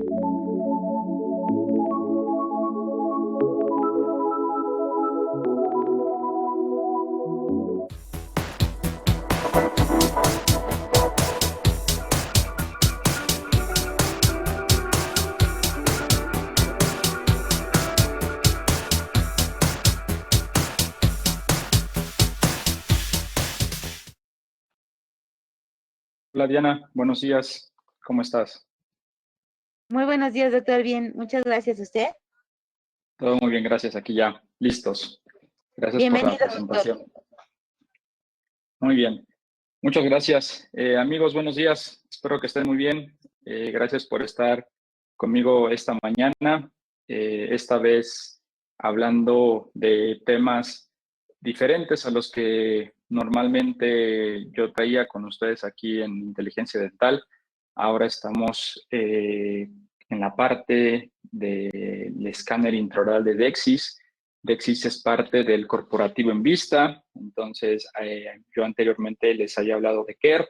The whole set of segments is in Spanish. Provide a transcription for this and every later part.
Hola Diana, buenos días, ¿cómo estás? Muy buenos días, doctor. Bien, muchas gracias. ¿Usted? Todo muy bien, gracias, aquí ya, listos. Gracias por la Bienvenido, doctor. presentación. Muy bien, muchas gracias. Amigos, buenos días, espero que estén muy bien. Gracias por estar conmigo esta mañana, esta vez hablando de temas diferentes a los que normalmente yo traía con ustedes aquí en Inteligencia Dental. Ahora estamos en la parte del escáner intraoral de DEXIS. DEXIS es parte del corporativo Envista. Entonces, yo anteriormente les había hablado de CARE,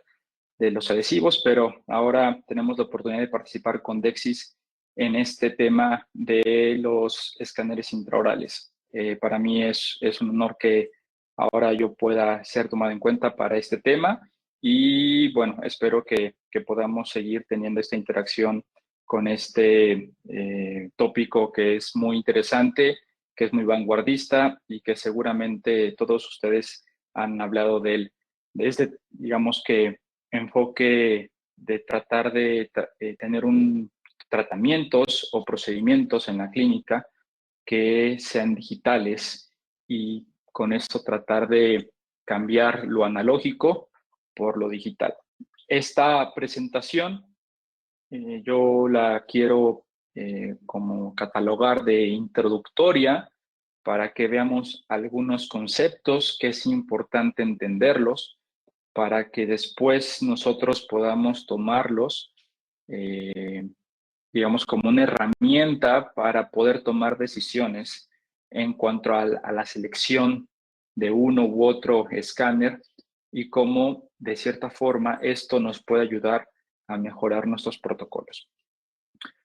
de los adhesivos, pero ahora tenemos la oportunidad de participar con DEXIS en este tema de los escáneres intraorales. Para mí es un honor que ahora yo pueda ser tomado en cuenta para este tema y bueno, espero que podamos seguir teniendo esta interacción con este tópico que es muy interesante, que es muy vanguardista y que seguramente todos ustedes han hablado de él. De este, digamos que enfoque de tratar de tener tratamientos o procedimientos en la clínica que sean digitales y con esto tratar de cambiar lo analógico por lo digital. Esta presentación yo la quiero como catalogar de introductoria para que veamos algunos conceptos que es importante entenderlos para que después nosotros podamos tomarlos, digamos, como una herramienta para poder tomar decisiones en cuanto a la selección de uno u otro escáner y cómo, de cierta forma, esto nos puede ayudar a mejorar nuestros protocolos.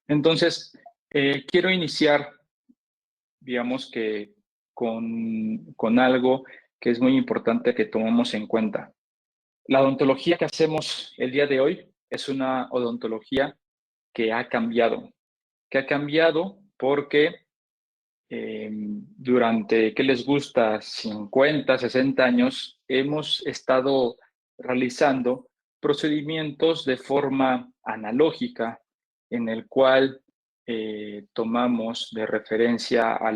Entonces, quiero iniciar, digamos que con algo que es muy importante que tomemos en cuenta. La odontología que hacemos el día de hoy es una odontología que ha cambiado porque durante, ¿qué les gusta? 50, 60 años, hemos estado realizando procedimientos de forma analógica en el cual tomamos de referencia a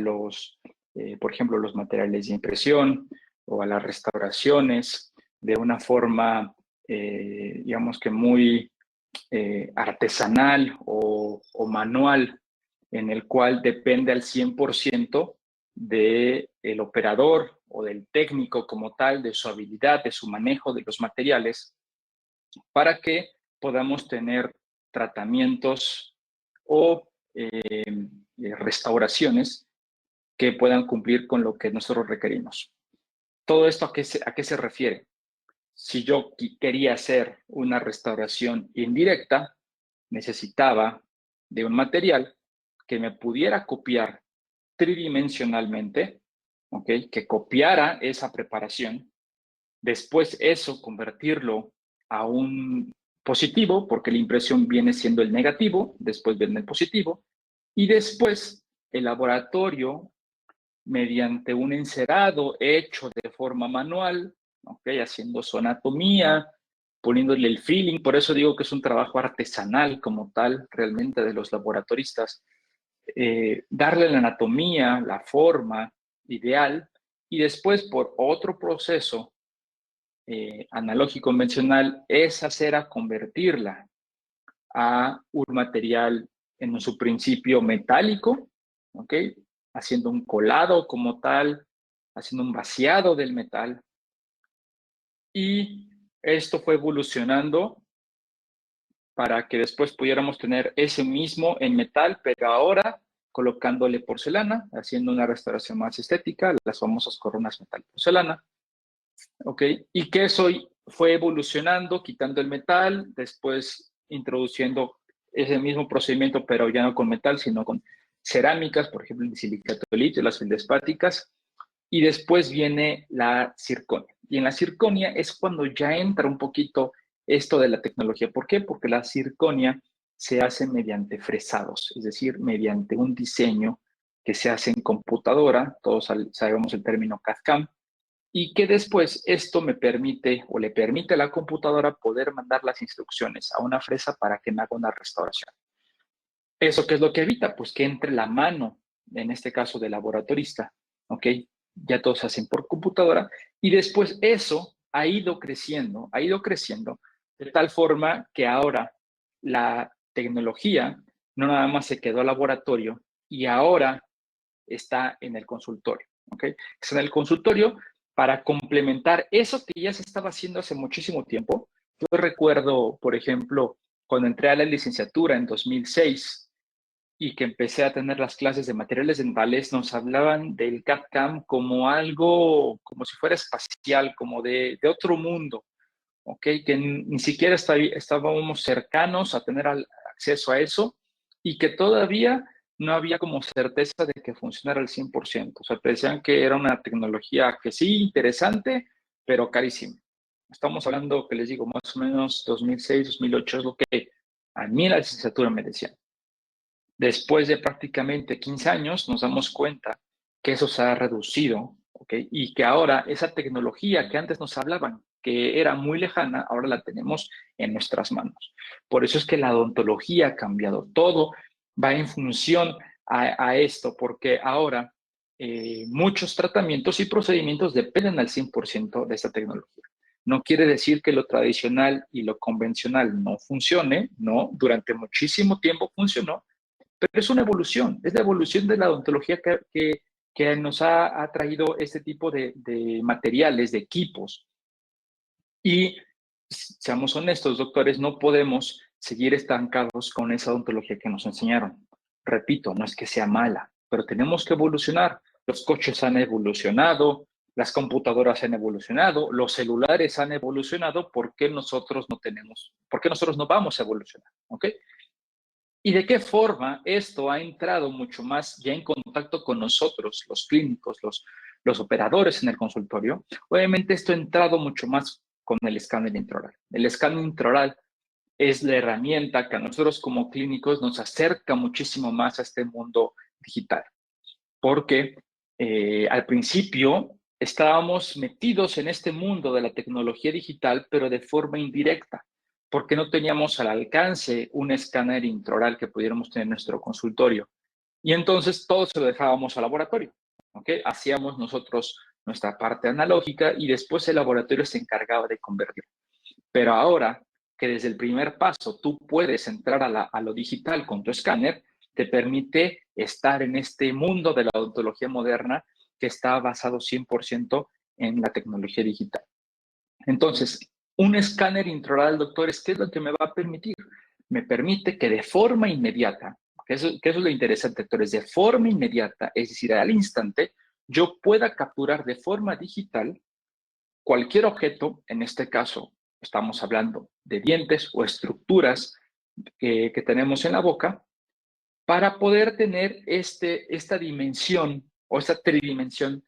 por ejemplo, los materiales de impresión o a las restauraciones de una forma, digamos que muy artesanal o manual, en el cual depende al 100% del operador o del técnico como tal, de su habilidad, de su manejo de los materiales, para que podamos tener tratamientos o restauraciones que puedan cumplir con lo que nosotros requerimos. ¿Todo esto a qué se refiere? Si yo quería hacer una restauración indirecta, necesitaba de un material que me pudiera copiar tridimensionalmente, ¿ok? Que copiara esa preparación, después eso convertirlo a un positivo, porque la impresión viene siendo el negativo, después viene el positivo, y después el laboratorio, mediante un encerado hecho de forma manual, ¿ok? Haciendo su anatomía, poniéndole el feeling, por eso digo que es un trabajo artesanal como tal, realmente de los laboratoristas, darle la anatomía, la forma ideal, y después por otro proceso analógico convencional, esa cera convertirla a un material en su principio metálico, ¿ok? Haciendo un colado como tal, haciendo un vaciado del metal. Y esto fue evolucionando para que después pudiéramos tener ese mismo en metal, pero ahora colocándole porcelana, haciendo una restauración más estética, las famosas coronas metal porcelana. ¿Ok? Y que eso fue evolucionando, quitando el metal, después introduciendo ese mismo procedimiento, pero ya no con metal, sino con cerámicas, por ejemplo, el silicato de litio, las feldespáticas, y después viene la circonia. Y en la circonia es cuando ya entra un poquito esto de la tecnología. ¿Por qué? Porque la circonia se hace mediante fresados, es decir, mediante un diseño que se hace en computadora, todos sabemos el término CAD/CAM, y que después esto me permite o le permite a la computadora poder mandar las instrucciones a una fresa para que me haga una restauración. ¿Eso qué es lo que evita? Pues que entre la mano, en este caso del laboratorista, ¿ok? Ya todos se hacen por computadora y después eso ha ido creciendo de tal forma que ahora la tecnología no nada más se quedó al laboratorio y ahora está en el consultorio, ¿ok? Está en el consultorio para complementar eso que ya se estaba haciendo hace muchísimo tiempo. Yo recuerdo, por ejemplo, cuando entré a la licenciatura en 2006 y que empecé a tener las clases de materiales dentales, nos hablaban del CAD/CAM como algo, como si fuera espacial, como de otro mundo, ¿ok? Que ni siquiera estábamos cercanos a tener acceso a eso y que todavía no había como certeza de que funcionara al 100%. O sea, te decían que era una tecnología que sí, interesante, pero carísima. Estamos hablando, que les digo, más o menos 2006, 2008 es lo que a mí en la licenciatura me decían. Después de prácticamente 15 años nos damos cuenta que eso se ha reducido, ¿ok? Y que ahora esa tecnología que antes nos hablaban, que era muy lejana, ahora la tenemos en nuestras manos. Por eso es que la odontología ha cambiado. Todo va en función a esto, porque ahora muchos tratamientos y procedimientos dependen al 100% de esta tecnología. No quiere decir que lo tradicional y lo convencional no funcione, no, durante muchísimo tiempo funcionó, pero es una evolución, es la evolución de la odontología que nos ha traído este tipo de materiales, de equipos. Y seamos honestos, doctores, no podemos seguir estancados con esa odontología que nos enseñaron. Repito, no es que sea mala, pero tenemos que evolucionar. Los coches han evolucionado, las computadoras han evolucionado, los celulares han evolucionado. ¿Por qué nosotros no tenemos? ¿Por qué nosotros no vamos a evolucionar? ¿Ok? ¿Y de qué forma esto ha entrado mucho más ya en contacto con nosotros, los clínicos, los operadores en el consultorio? Obviamente esto ha entrado mucho más con el escáner intraoral. El escáner intraoral es la herramienta que a nosotros como clínicos nos acerca muchísimo más a este mundo digital, porque al principio estábamos metidos en este mundo de la tecnología digital, pero de forma indirecta, porque no teníamos al alcance un escáner intraoral que pudiéramos tener en nuestro consultorio. Y entonces todo se lo dejábamos al laboratorio, ¿ok? Hacíamos nosotros nuestra parte analógica y después el laboratorio se encargaba de convertir. Pero ahora que desde el primer paso tú puedes entrar a lo digital con tu escáner, te permite estar en este mundo de la odontología moderna que está basado 100% en la tecnología digital. Entonces, un escáner intraoral, doctores, ¿qué es lo que me va a permitir? Me permite que de forma inmediata, que eso es lo interesante, doctores, de forma inmediata, es decir, al instante, yo pueda capturar de forma digital cualquier objeto, en este caso estamos hablando de dientes o estructuras que tenemos en la boca, para poder tener esta dimensión o esta tridimensión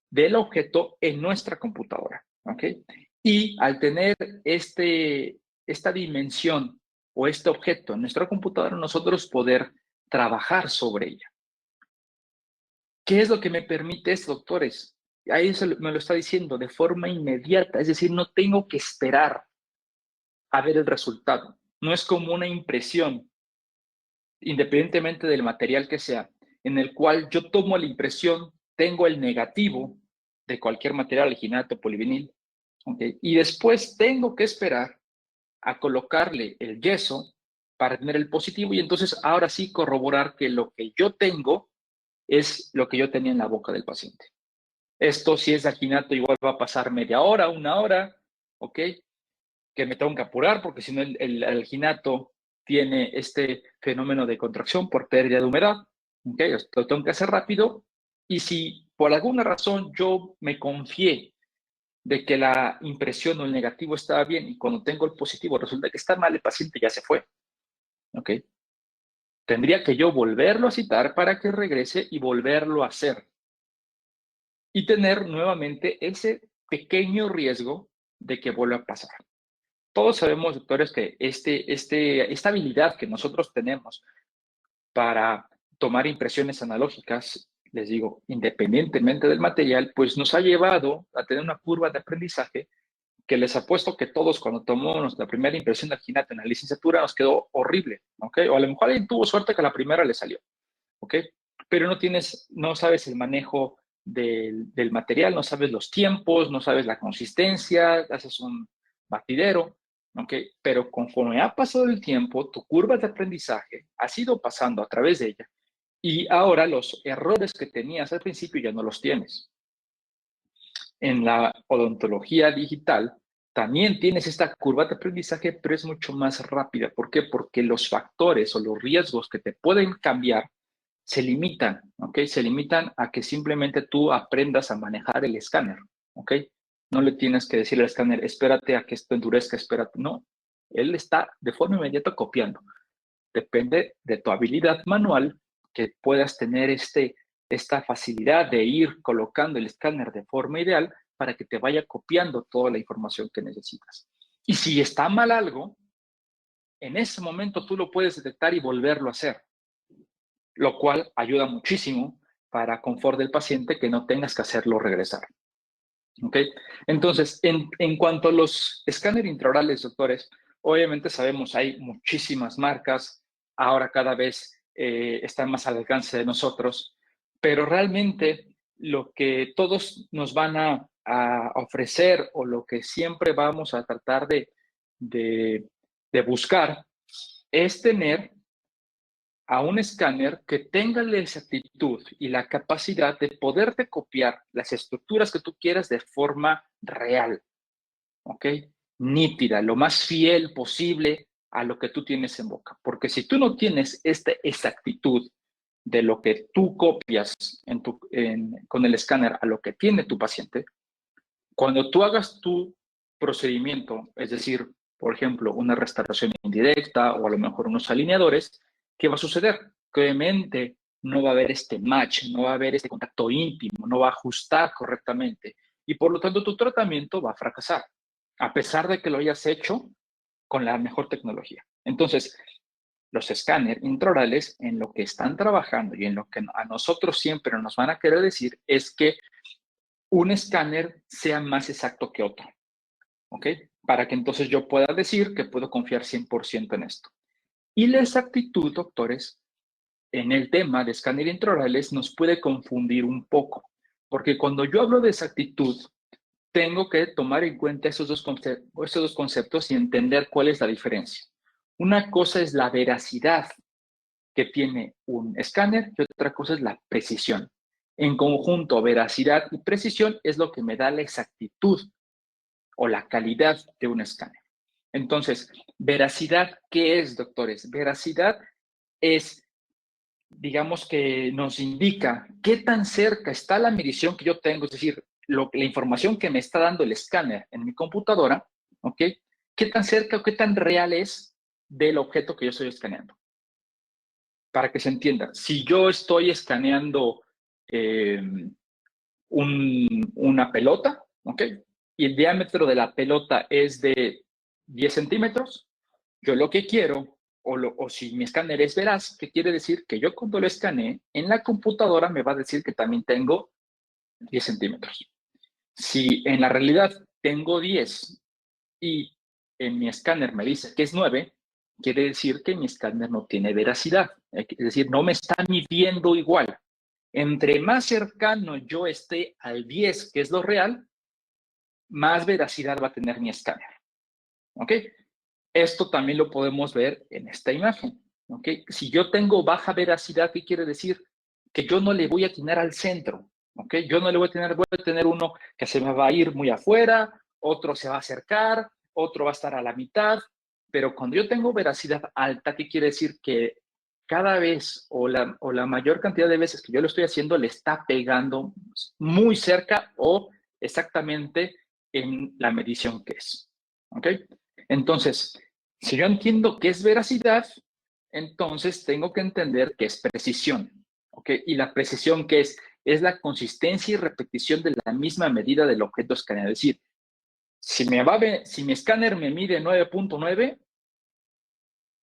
del objeto en nuestra computadora, ¿ok? Y al tener esta dimensión o este objeto en nuestra computadora, nosotros poder trabajar sobre ella. ¿Qué es lo que me permite esto, doctores? Ahí me lo está diciendo de forma inmediata, es decir, no tengo que esperar a ver el resultado. No es como una impresión, independientemente del material que sea, en el cual yo tomo la impresión, tengo el negativo de cualquier material, alginato, polivinil, ¿okay? Y después tengo que esperar a colocarle el yeso para tener el positivo y entonces ahora sí corroborar que lo que yo tengo es lo que yo tenía en la boca del paciente. Esto, si es de alginato, igual va a pasar media hora, una hora, ¿ok? Que me tengo que apurar porque si no el alginato tiene este fenómeno de contracción por pérdida de humedad, ¿ok? Lo tengo que hacer rápido y si por alguna razón yo me confié de que la impresión o el negativo estaba bien y cuando tengo el positivo resulta que está mal, el paciente ya se fue. ¿ok? Tendría que yo volverlo a citar para que regrese y volverlo a hacer. Y tener nuevamente ese pequeño riesgo de que vuelva a pasar. Todos sabemos, doctores, que esta habilidad que nosotros tenemos para tomar impresiones analógicas, les digo, independientemente del material, pues nos ha llevado a tener una curva de aprendizaje que les apuesto que todos cuando tomamos la primera impresión del ginate en la licenciatura nos quedó horrible, ¿ok? O a lo mejor alguien tuvo suerte que la primera le salió, ¿ok? Pero no sabes el manejo del material, no sabes los tiempos, no sabes la consistencia, haces un batidero, ¿ok? Pero conforme ha pasado el tiempo, tu curva de aprendizaje ha ido pasando a través de ella y ahora los errores que tenías al principio ya no los tienes. En la odontología digital también tienes esta curva de aprendizaje, pero es mucho más rápida. ¿Por qué? Porque los factores o los riesgos que te pueden cambiar se limitan, ¿ok? Se limitan a que simplemente tú aprendas a manejar el escáner, ¿ok? No le tienes que decir al escáner, espérate a que esto endurezca, espérate. No, él está de forma inmediata copiando. Depende de tu habilidad manual que puedas tener esta facilidad de ir colocando el escáner de forma ideal para que te vaya copiando toda la información que necesitas. Y si está mal algo, en ese momento tú lo puedes detectar y volverlo a hacer, lo cual ayuda muchísimo para confort del paciente que no tengas que hacerlo regresar. ¿Ok? Entonces, en cuanto a los escáneres intraorales, doctores, obviamente sabemos hay muchísimas marcas, ahora cada vez están más al alcance de nosotros, pero realmente lo que todos nos van a ofrecer o lo que siempre vamos a tratar de buscar es tener a un escáner que tenga la exactitud y la capacidad de poderte copiar las estructuras que tú quieras de forma real, ¿ok? Nítida, lo más fiel posible a lo que tú tienes en boca. Porque si tú no tienes esta exactitud de lo que tú copias con el escáner a lo que tiene tu paciente, cuando tú hagas tu procedimiento, es decir, por ejemplo, una restauración indirecta o a lo mejor unos alineadores, ¿qué va a suceder? Que obviamente no va a haber este match, no va a haber este contacto íntimo, no va a ajustar correctamente y por lo tanto tu tratamiento va a fracasar, a pesar de que lo hayas hecho con la mejor tecnología. Entonces, los escáneres intraorales en lo que están trabajando y en lo que a nosotros siempre nos van a querer decir es que un escáner sea más exacto que otro, ¿ok? Para que entonces yo pueda decir que puedo confiar 100% en esto. Y la exactitud, doctores, en el tema de escáner intraorales nos puede confundir un poco, porque cuando yo hablo de exactitud, tengo que tomar en cuenta esos dos conceptos y entender cuál es la diferencia. Una cosa es la veracidad que tiene un escáner y otra cosa es la precisión. En conjunto, veracidad y precisión es lo que me da la exactitud o la calidad de un escáner. Entonces, veracidad, ¿qué es, doctores? Veracidad es, digamos que nos indica qué tan cerca está la medición que yo tengo, es decir, la información que me está dando el escáner en mi computadora, ¿ok? ¿Qué tan cerca o qué tan real es del objeto que yo estoy escaneando? Para que se entienda, si yo estoy escaneando una pelota, ¿ok? Y el diámetro de la pelota es de 10 centímetros, yo lo que quiero, o si mi escáner es veraz, ¿qué quiere decir? Que yo cuando lo escaneé, en la computadora me va a decir que también tengo 10 centímetros. Si en la realidad tengo 10 y en mi escáner me dice que es 9, quiere decir que mi escáner no tiene veracidad. Es decir, no me está midiendo igual. Entre más cercano yo esté al 10, que es lo real, más veracidad va a tener mi escáner. ¿Ok? Esto también lo podemos ver en esta imagen. ¿Ok? Si yo tengo baja veracidad, ¿qué quiere decir? Que yo no le voy a atinar al centro. ¿Ok? Yo no le voy a tener uno que se me va a ir muy afuera, otro se va a acercar, otro va a estar a la mitad. Pero cuando yo tengo veracidad alta, ¿qué quiere decir? Que cada vez o la mayor cantidad de veces que yo lo estoy haciendo le está pegando muy cerca o exactamente en la medición que es. ¿Ok? Entonces, si yo entiendo qué es veracidad, entonces tengo que entender que es precisión, ¿ok? Y la precisión, ¿qué es? Es la consistencia y repetición de la misma medida del objeto escaneado. Es decir, si mi escáner me mide 9.9,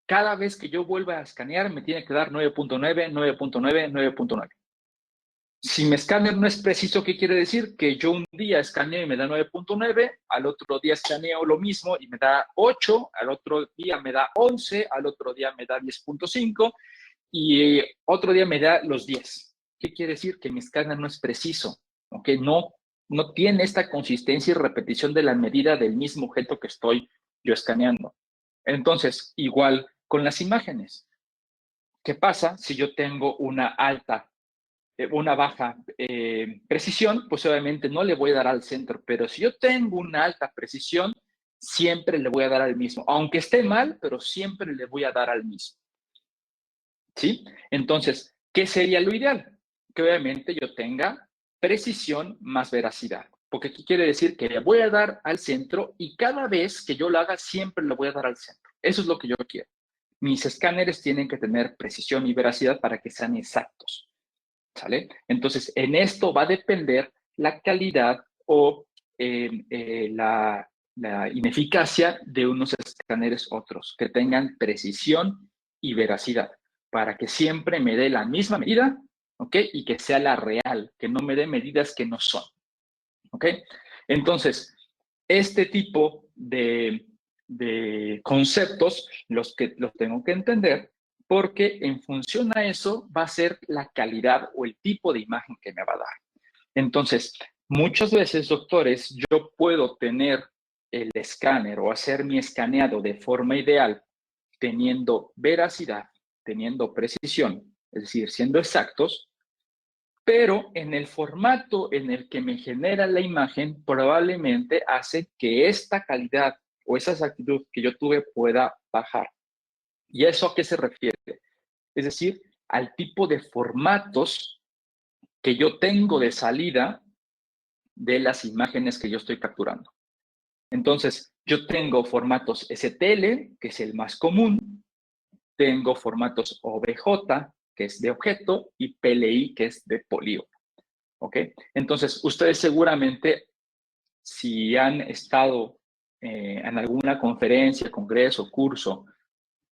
cada vez que yo vuelva a escanear me tiene que dar 9.9, 9.9, 9.9. Si mi escáner no es preciso, ¿qué quiere decir? Que yo un día escaneo y me da 9.9, al otro día escaneo lo mismo y me da 8, al otro día me da 11, al otro día me da 10.5 y otro día me da los 10. ¿Qué quiere decir? Que mi escáner no es preciso, ¿ok? No tiene esta consistencia y repetición de la medida del mismo objeto que estoy yo escaneando. Entonces, igual con las imágenes. ¿Qué pasa si yo tengo una baja precisión? Pues obviamente no le voy a dar al centro, pero si yo tengo una alta precisión, siempre le voy a dar al mismo. Aunque esté mal, pero siempre le voy a dar al mismo. ¿Sí? Entonces, ¿qué sería lo ideal? Que obviamente yo tenga precisión más veracidad. Porque aquí quiere decir que le voy a dar al centro y cada vez que yo lo haga, siempre le voy a dar al centro. Eso es lo que yo quiero. Mis escáneres tienen que tener precisión y veracidad para que sean exactos. ¿Sale? Entonces, en esto va a depender la calidad o la ineficacia de unos escáneres otros, que tengan precisión y veracidad, para que siempre me dé la misma medida, ¿ok? Y que sea la real, que no me dé medidas que no son, ¿ok? Entonces, este tipo de conceptos los tengo que entender porque en función a eso va a ser la calidad o el tipo de imagen que me va a dar. Entonces, muchas veces, doctores, yo puedo tener el escáner o hacer mi escaneado de forma ideal teniendo veracidad, teniendo precisión, es decir, siendo exactos, pero en el formato en el que me genera la imagen probablemente hace que esta calidad o esa exactitud que yo tuve pueda bajar. ¿Y eso a qué se refiere? Es decir, al tipo de formatos que yo tengo de salida de las imágenes que yo estoy capturando. Entonces, yo tengo formatos STL, que es el más común, tengo formatos OBJ, que es de objeto, y PLI, que es de polígono. ¿Ok? Entonces, ustedes seguramente, si han estado en alguna conferencia, congreso, curso,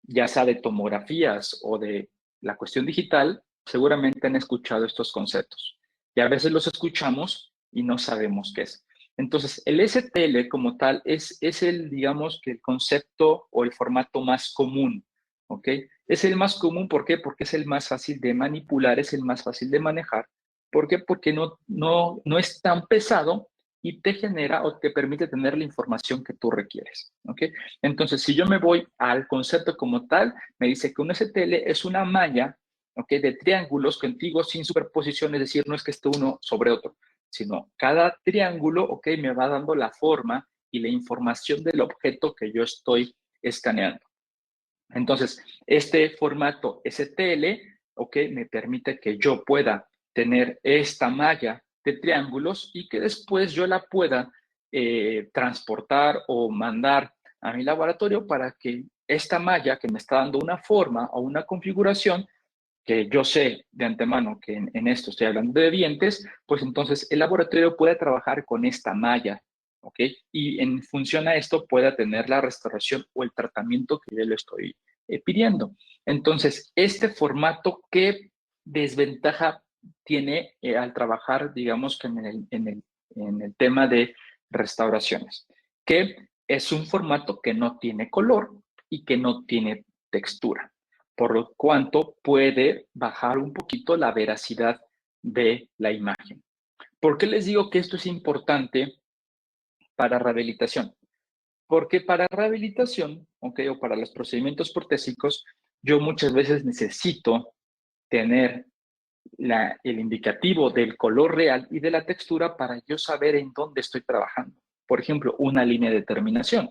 ya sea de tomografías o de la cuestión digital, seguramente han escuchado estos conceptos. Y a veces los escuchamos y no sabemos qué es. Entonces, el STL como tal es el, digamos, que el concepto o el formato más común, ¿ok? Es el más común, ¿por qué? Porque es el más fácil de manipular, es el más fácil de manejar. ¿Por qué? Porque no es tan pesado y te genera o te permite tener la información que tú requieres, ¿ok? Entonces, si yo me voy al concepto como tal, me dice que un STL es una malla, ¿ok? De triángulos contiguos sin superposición, es decir, no es que esté uno sobre otro, sino cada triángulo, ¿ok? Me va dando la forma y la información del objeto que yo estoy escaneando. Entonces, este formato STL, ¿ok? Me permite que yo pueda tener esta malla de triángulos y que después yo la pueda transportar o mandar a mi laboratorio para que esta malla que me está dando una forma o una configuración, que yo sé de antemano que en esto estoy hablando de dientes, pues entonces el laboratorio puede trabajar con esta malla, ¿ok? Y en función a esto pueda tener la restauración o el tratamiento que yo le estoy pidiendo. Entonces, este formato, ¿qué desventaja tiene al trabajar, digamos, que en el tema de restauraciones? Que es un formato que no tiene color y que no tiene textura, por lo cuanto puede bajar un poquito la veracidad de la imagen. ¿Por qué les digo que esto es importante para rehabilitación? Porque para rehabilitación, ¿okay? O para los procedimientos protésicos, yo muchas veces necesito tener el indicativo del color real y de la textura para yo saber en dónde estoy trabajando. Por ejemplo, una línea de terminación,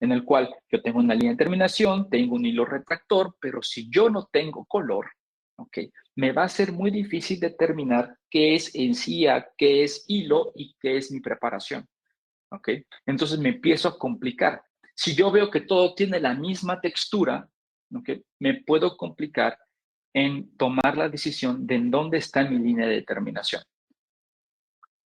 en el cual yo tengo una línea de terminación, tengo un hilo retractor, pero si yo no tengo color, ¿ok? Me va a ser muy difícil determinar qué es encía, qué es hilo y qué es mi preparación. ¿Ok? Entonces me empiezo a complicar. Si yo veo que todo tiene la misma textura, ¿ok? Me puedo complicar en tomar la decisión de en dónde está mi línea de determinación.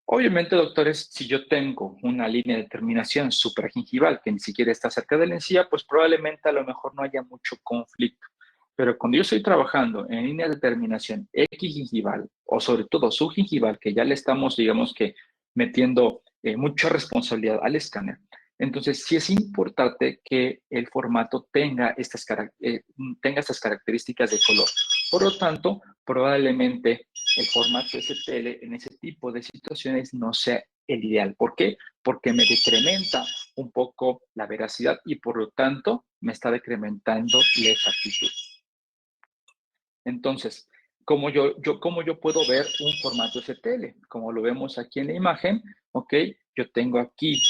Obviamente, doctores, si yo tengo una línea de determinación supragingival que ni siquiera está cerca de la encía, pues probablemente a lo mejor no haya mucho conflicto. Pero cuando yo estoy trabajando en línea de determinación equigingival o sobre todo subgingival, que ya le estamos, digamos que, metiendo mucha responsabilidad al escáner, entonces sí es importante que el formato tenga estas características de color. Por lo tanto, probablemente el formato STL en ese tipo de situaciones no sea el ideal. ¿Por qué? Porque me decrementa un poco la veracidad y por lo tanto me está decrementando la exactitud. Entonces, ¿cómo yo puedo ver un formato STL? Como lo vemos aquí en la imagen, ¿ok? Yo tengo aquí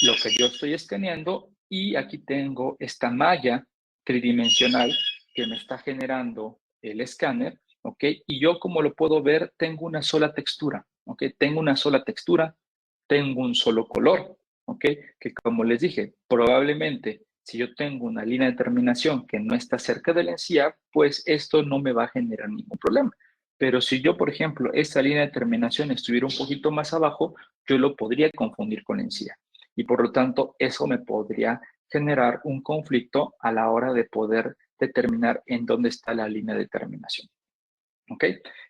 lo que yo estoy escaneando y aquí tengo esta malla tridimensional que me está generando el escáner, ¿ok? Y yo, como lo puedo ver, tengo una sola textura, ¿ok? Tengo una sola textura, tengo un solo color, ¿ok? Que como les dije, probablemente si yo tengo una línea de terminación que no está cerca de la encía, pues esto no me va a generar ningún problema. Pero si yo, por ejemplo, esta línea de terminación estuviera un poquito más abajo, yo lo podría confundir con la encía. Y por lo tanto, eso me podría generar un conflicto a la hora de poder determinar en dónde está la línea de terminación. ¿Ok?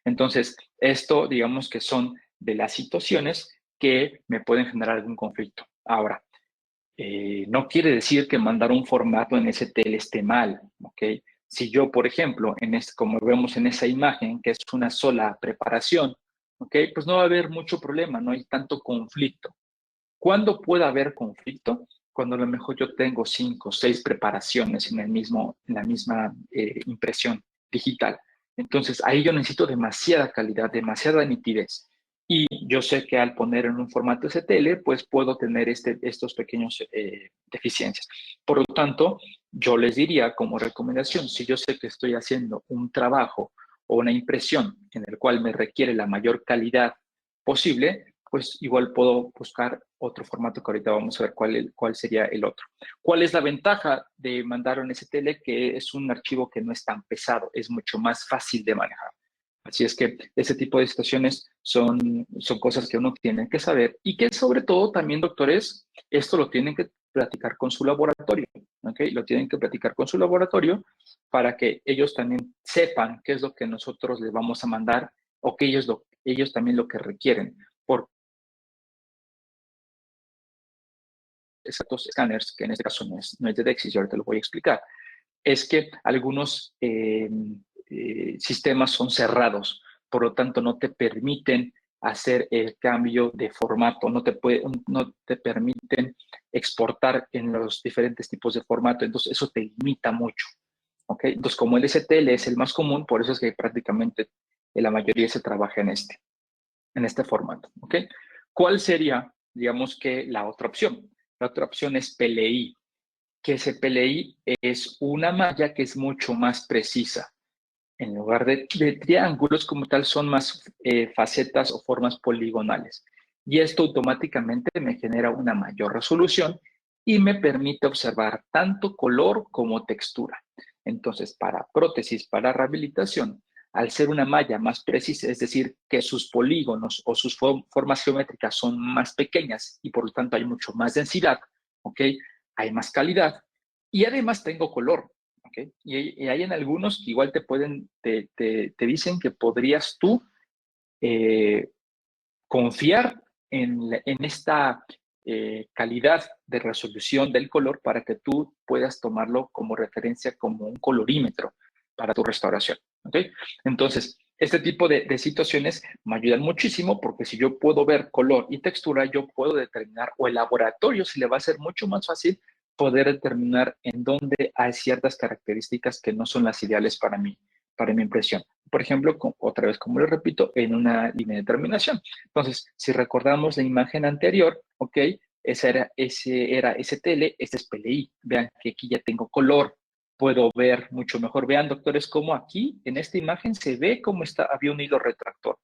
Entonces, esto, digamos que son de las situaciones que me pueden generar algún conflicto. Ahora, no quiere decir que mandar un formato en STL esté mal, ¿ok? Si yo, por ejemplo, como vemos en esa imagen, que es una sola preparación, ¿ok? Pues no va a haber mucho problema, no hay tanto conflicto. ¿Cuándo puede haber conflicto? Cuando a lo mejor yo tengo 5 o 6 preparaciones en la misma impresión digital. Entonces, ahí yo necesito demasiada calidad, demasiada nitidez. Y yo sé que al poner en un formato STL, pues puedo tener estos pequeños deficiencias. Por lo tanto, yo les diría como recomendación, si yo sé que estoy haciendo un trabajo o una impresión en el cual me requiere la mayor calidad posible, pues igual puedo buscar otro formato que ahorita vamos a ver cuál sería el otro. ¿Cuál es la ventaja de mandar un STL? Que es un archivo que no es tan pesado, es mucho más fácil de manejar. Así es que ese tipo de situaciones son cosas que uno tiene que saber y que sobre todo también, doctores, esto lo tienen que platicar con su laboratorio, ¿ok? Lo tienen que platicar con su laboratorio para que ellos también sepan qué es lo que nosotros les vamos a mandar o que ellos también lo que requieren. Por estos escáneres, que en este caso no es de Dexis, y ahorita lo voy a explicar, es que algunos sistemas son cerrados, por lo tanto no te permiten hacer el cambio de formato, no te permiten exportar en los diferentes tipos de formato, entonces eso te limita mucho, ¿ok? Entonces como el STL es el más común, por eso es que prácticamente la mayoría se trabaja en este formato, ¿ok? ¿Cuál sería, digamos que, la otra opción? La otra opción es PLI, que ese PLI es una malla que es mucho más precisa. En lugar de triángulos como tal, son más facetas o formas poligonales. Y esto automáticamente me genera una mayor resolución y me permite observar tanto color como textura. Entonces, para prótesis, para rehabilitación, al ser una malla más precisa, es decir, que sus polígonos o sus formas geométricas son más pequeñas y por lo tanto hay mucho más densidad, ¿ok? Hay más calidad y además tengo color. ¿Okay? Y hay en algunos que igual te dicen que podrías tú confiar en esta calidad de resolución del color para que tú puedas tomarlo como referencia, como un colorímetro para tu restauración. ¿Okay? Entonces, este tipo de situaciones me ayudan muchísimo porque si yo puedo ver color y textura, yo puedo determinar, o el laboratorio se le va a hacer mucho más fácil poder determinar en dónde hay ciertas características que no son las ideales para mi impresión. Por ejemplo, otra vez, como les repito, en una línea de terminación. Entonces, si recordamos la imagen anterior, ¿ok? Ese era STL, este es PLI. Vean que aquí ya tengo color, puedo ver mucho mejor. Vean, doctores, cómo aquí en esta imagen se ve cómo había un hilo retractor.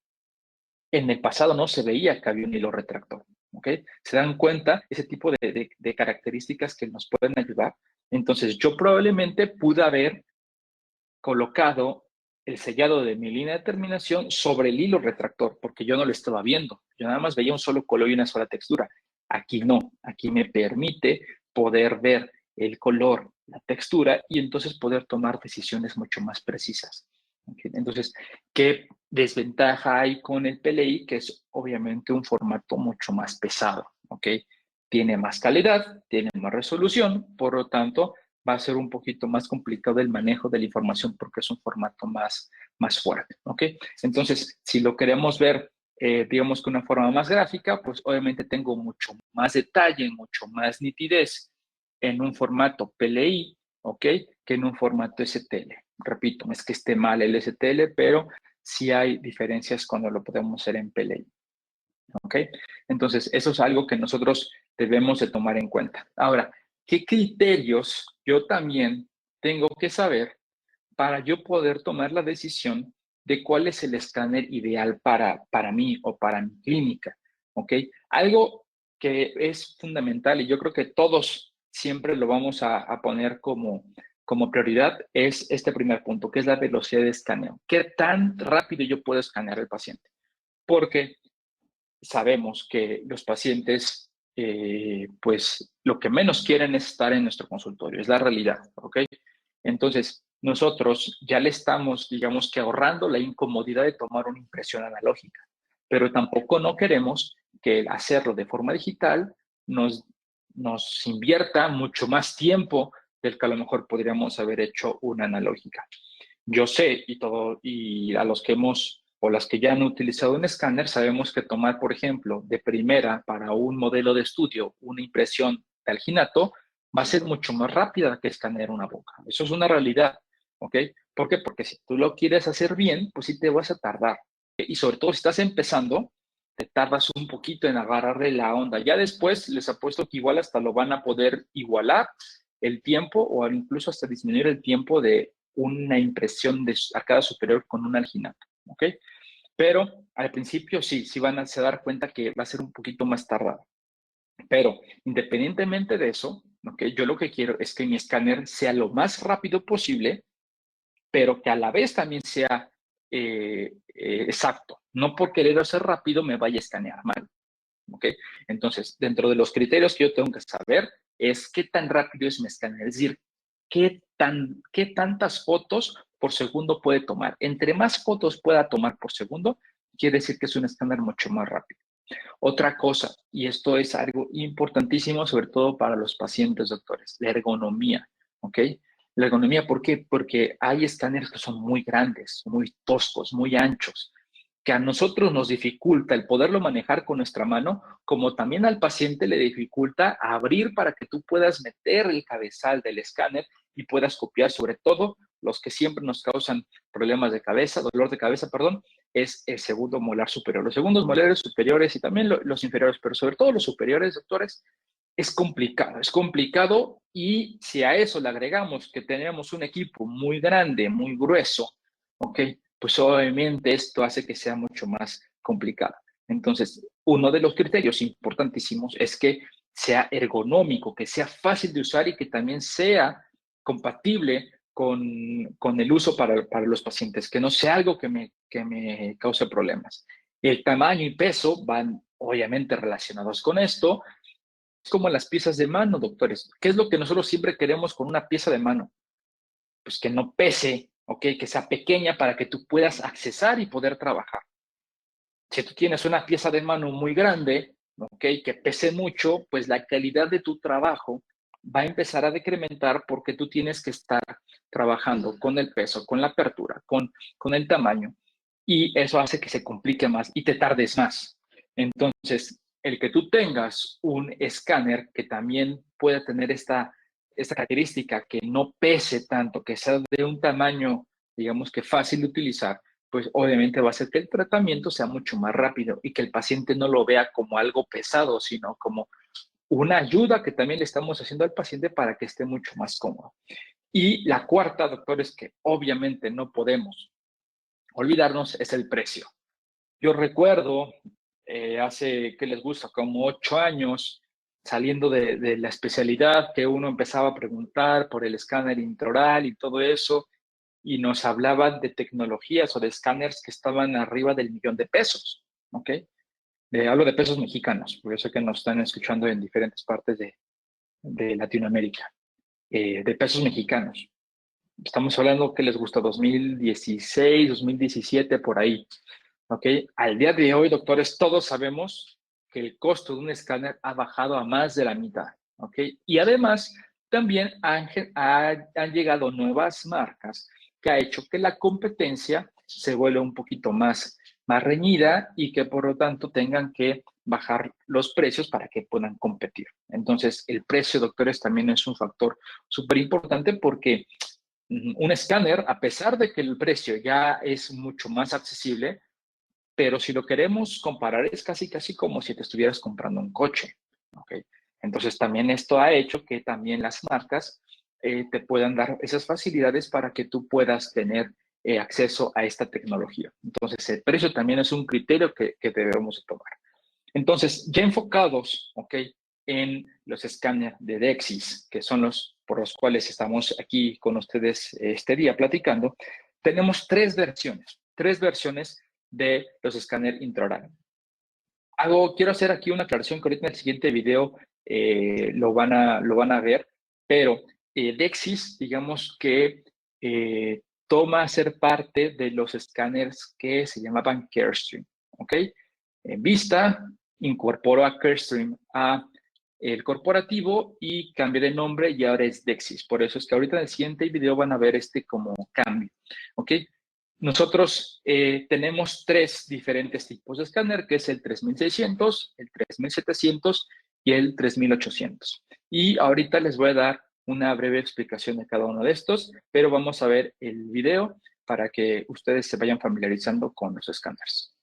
En el pasado no se veía que había un hilo retractor, ¿ok? ¿Se dan cuenta ese tipo de características que nos pueden ayudar? Entonces, yo probablemente pude haber colocado el sellado de mi línea de terminación sobre el hilo retractor, porque yo no lo estaba viendo. Yo nada más veía un solo color y una sola textura. Aquí no, aquí me permite poder ver el color, la textura, y entonces poder tomar decisiones mucho más precisas. ¿Okay? Entonces, ¿qué desventaja hay con el PLI? Que es obviamente un formato mucho más pesado, ¿ok? Tiene más calidad, tiene más resolución, por lo tanto, va a ser un poquito más complicado el manejo de la información porque es un formato más fuerte, ¿ok? Entonces, si lo queremos ver, digamos que una forma más gráfica, pues obviamente tengo mucho más detalle, mucho más nitidez en un formato PLI, ¿ok? Que en un formato STL. Repito, no es que esté mal el STL, pero sí hay diferencias cuando lo podemos hacer en PLI, ¿ok? Entonces, eso es algo que nosotros debemos de tomar en cuenta. Ahora, ¿qué criterios yo también tengo que saber para yo poder tomar la decisión de cuál es el escáner ideal para mí o para mi clínica? ¿Ok? Algo que es fundamental y yo creo que todos siempre lo vamos a poner como prioridad es este primer punto, que es la velocidad de escaneo. ¿Qué tan rápido yo puedo escanear al paciente? Porque sabemos que los pacientes, pues lo que menos quieren es estar en nuestro consultorio, es la realidad, ¿ok? Entonces, nosotros ya le estamos, digamos que ahorrando la incomodidad de tomar una impresión analógica, pero tampoco no queremos que hacerlo de forma digital nos invierta mucho más tiempo del que a lo mejor podríamos haber hecho una analógica. Yo sé y a los que hemos o las que ya han utilizado un escáner, sabemos que tomar, por ejemplo, de primera para un modelo de estudio, una impresión de alginato, va a ser mucho más rápida que escanear una boca. Eso es una realidad, ¿ok? ¿Por qué? Porque si tú lo quieres hacer bien, pues sí te vas a tardar. Y sobre todo si estás empezando, te tardas un poquito en agarrarle la onda. Ya después les apuesto que igual hasta lo van a poder igualar el tiempo o incluso hasta disminuir el tiempo de una impresión de arcada superior con un alginato, ¿ok? Pero al principio sí van a se dar cuenta que va a ser un poquito más tardado. Pero independientemente de eso, ¿ok? Yo lo que quiero es que mi escáner sea lo más rápido posible, pero que a la vez también sea exacto. No por querer hacer rápido me vaya a escanear mal, ¿ok? Entonces, dentro de los criterios que yo tengo que saber es qué tan rápido es mi escáner, es decir, qué tantas fotos por segundo puede tomar. Entre más fotos pueda tomar por segundo, quiere decir que es un escáner mucho más rápido. Otra cosa, y esto es algo importantísimo, sobre todo para los pacientes, doctores, la ergonomía, ¿ok? La ergonomía, ¿por qué? Porque hay escáneres que son muy grandes, muy toscos, muy anchos, que a nosotros nos dificulta el poderlo manejar con nuestra mano, como también al paciente le dificulta abrir para que tú puedas meter el cabezal del escáner y puedas copiar, sobre todo los que siempre nos causan problemas de cabeza, dolor de cabeza, perdón, es el segundo molar superior. Los segundos molares superiores y también los inferiores, pero sobre todo los superiores, doctores, es complicado y si a eso le agregamos que tenemos un equipo muy grande, muy grueso, ¿ok? Pues obviamente esto hace que sea mucho más complicado. Entonces, uno de los criterios importantísimos es que sea ergonómico, que sea fácil de usar y que también sea compatible con el uso para los pacientes, que no sea algo que me cause problemas. El tamaño y peso van obviamente relacionados con esto. Es como las piezas de mano, doctores. ¿Qué es lo que nosotros siempre queremos con una pieza de mano? Pues que no pese, ¿ok? Que sea pequeña para que tú puedas accesar y poder trabajar. Si tú tienes una pieza de mano muy grande, ¿ok? Que pese mucho, pues la calidad de tu trabajo va a empezar a decrementar porque tú tienes que estar trabajando con el peso, con la apertura, con el tamaño. Y eso hace que se complique más y te tardes más. Entonces, el que tú tengas un escáner que también pueda tener esta característica, que no pese tanto, que sea de un tamaño, digamos que fácil de utilizar, pues obviamente va a hacer que el tratamiento sea mucho más rápido y que el paciente no lo vea como algo pesado, sino como una ayuda que también le estamos haciendo al paciente para que esté mucho más cómodo. Y la cuarta, doctor, es que obviamente no podemos olvidarnos, es el precio. Yo recuerdo hace, ¿qué les gusta? Como 8 años, saliendo de la especialidad, que uno empezaba a preguntar por el escáner intraoral y todo eso, y nos hablaban de tecnologías o de escáneres que estaban arriba del $1,000,000, ¿ok? Hablo de pesos mexicanos, porque yo sé que nos están escuchando en diferentes partes de Latinoamérica, de pesos mexicanos. Estamos hablando que les gusta 2016, 2017, por ahí, ¿ok? Al día de hoy, doctores, todos sabemos que el costo de un escáner ha bajado a más de la mitad, ¿ok? Y además, también han llegado nuevas marcas que ha hecho que la competencia se vuelva un poquito más reñida y que por lo tanto tengan que bajar los precios para que puedan competir. Entonces, el precio, doctores, también es un factor súper importante porque un escáner, a pesar de que el precio ya es mucho más accesible, pero si lo queremos comparar es casi como si te estuvieras comprando un coche, ¿ok? Entonces también esto ha hecho que también las marcas te puedan dar esas facilidades para que tú puedas tener acceso a esta tecnología. Entonces el precio también es un criterio que debemos tomar. Entonces, ya enfocados, ¿ok?, en los escáneres de DEXIS, que son los por los cuales estamos aquí con ustedes este día platicando, tenemos tres versiones de los escáneres intraoral. Quiero hacer aquí una aclaración que ahorita en el siguiente video lo van a ver, pero DEXIS, digamos que toma a ser parte de los escáneres que se llamaban Carestream, ¿ok? En Vista incorporó a Carestream a el corporativo y cambió de nombre y ahora es DEXIS. Por eso es que ahorita en el siguiente video van a ver este como cambio, ¿ok? Nosotros tenemos tres diferentes tipos de escáner, que es el 3600, el 3700 y el 3800. Y ahorita les voy a dar una breve explicación de cada uno de estos, pero vamos a ver el video para que ustedes se vayan familiarizando con los escáneres.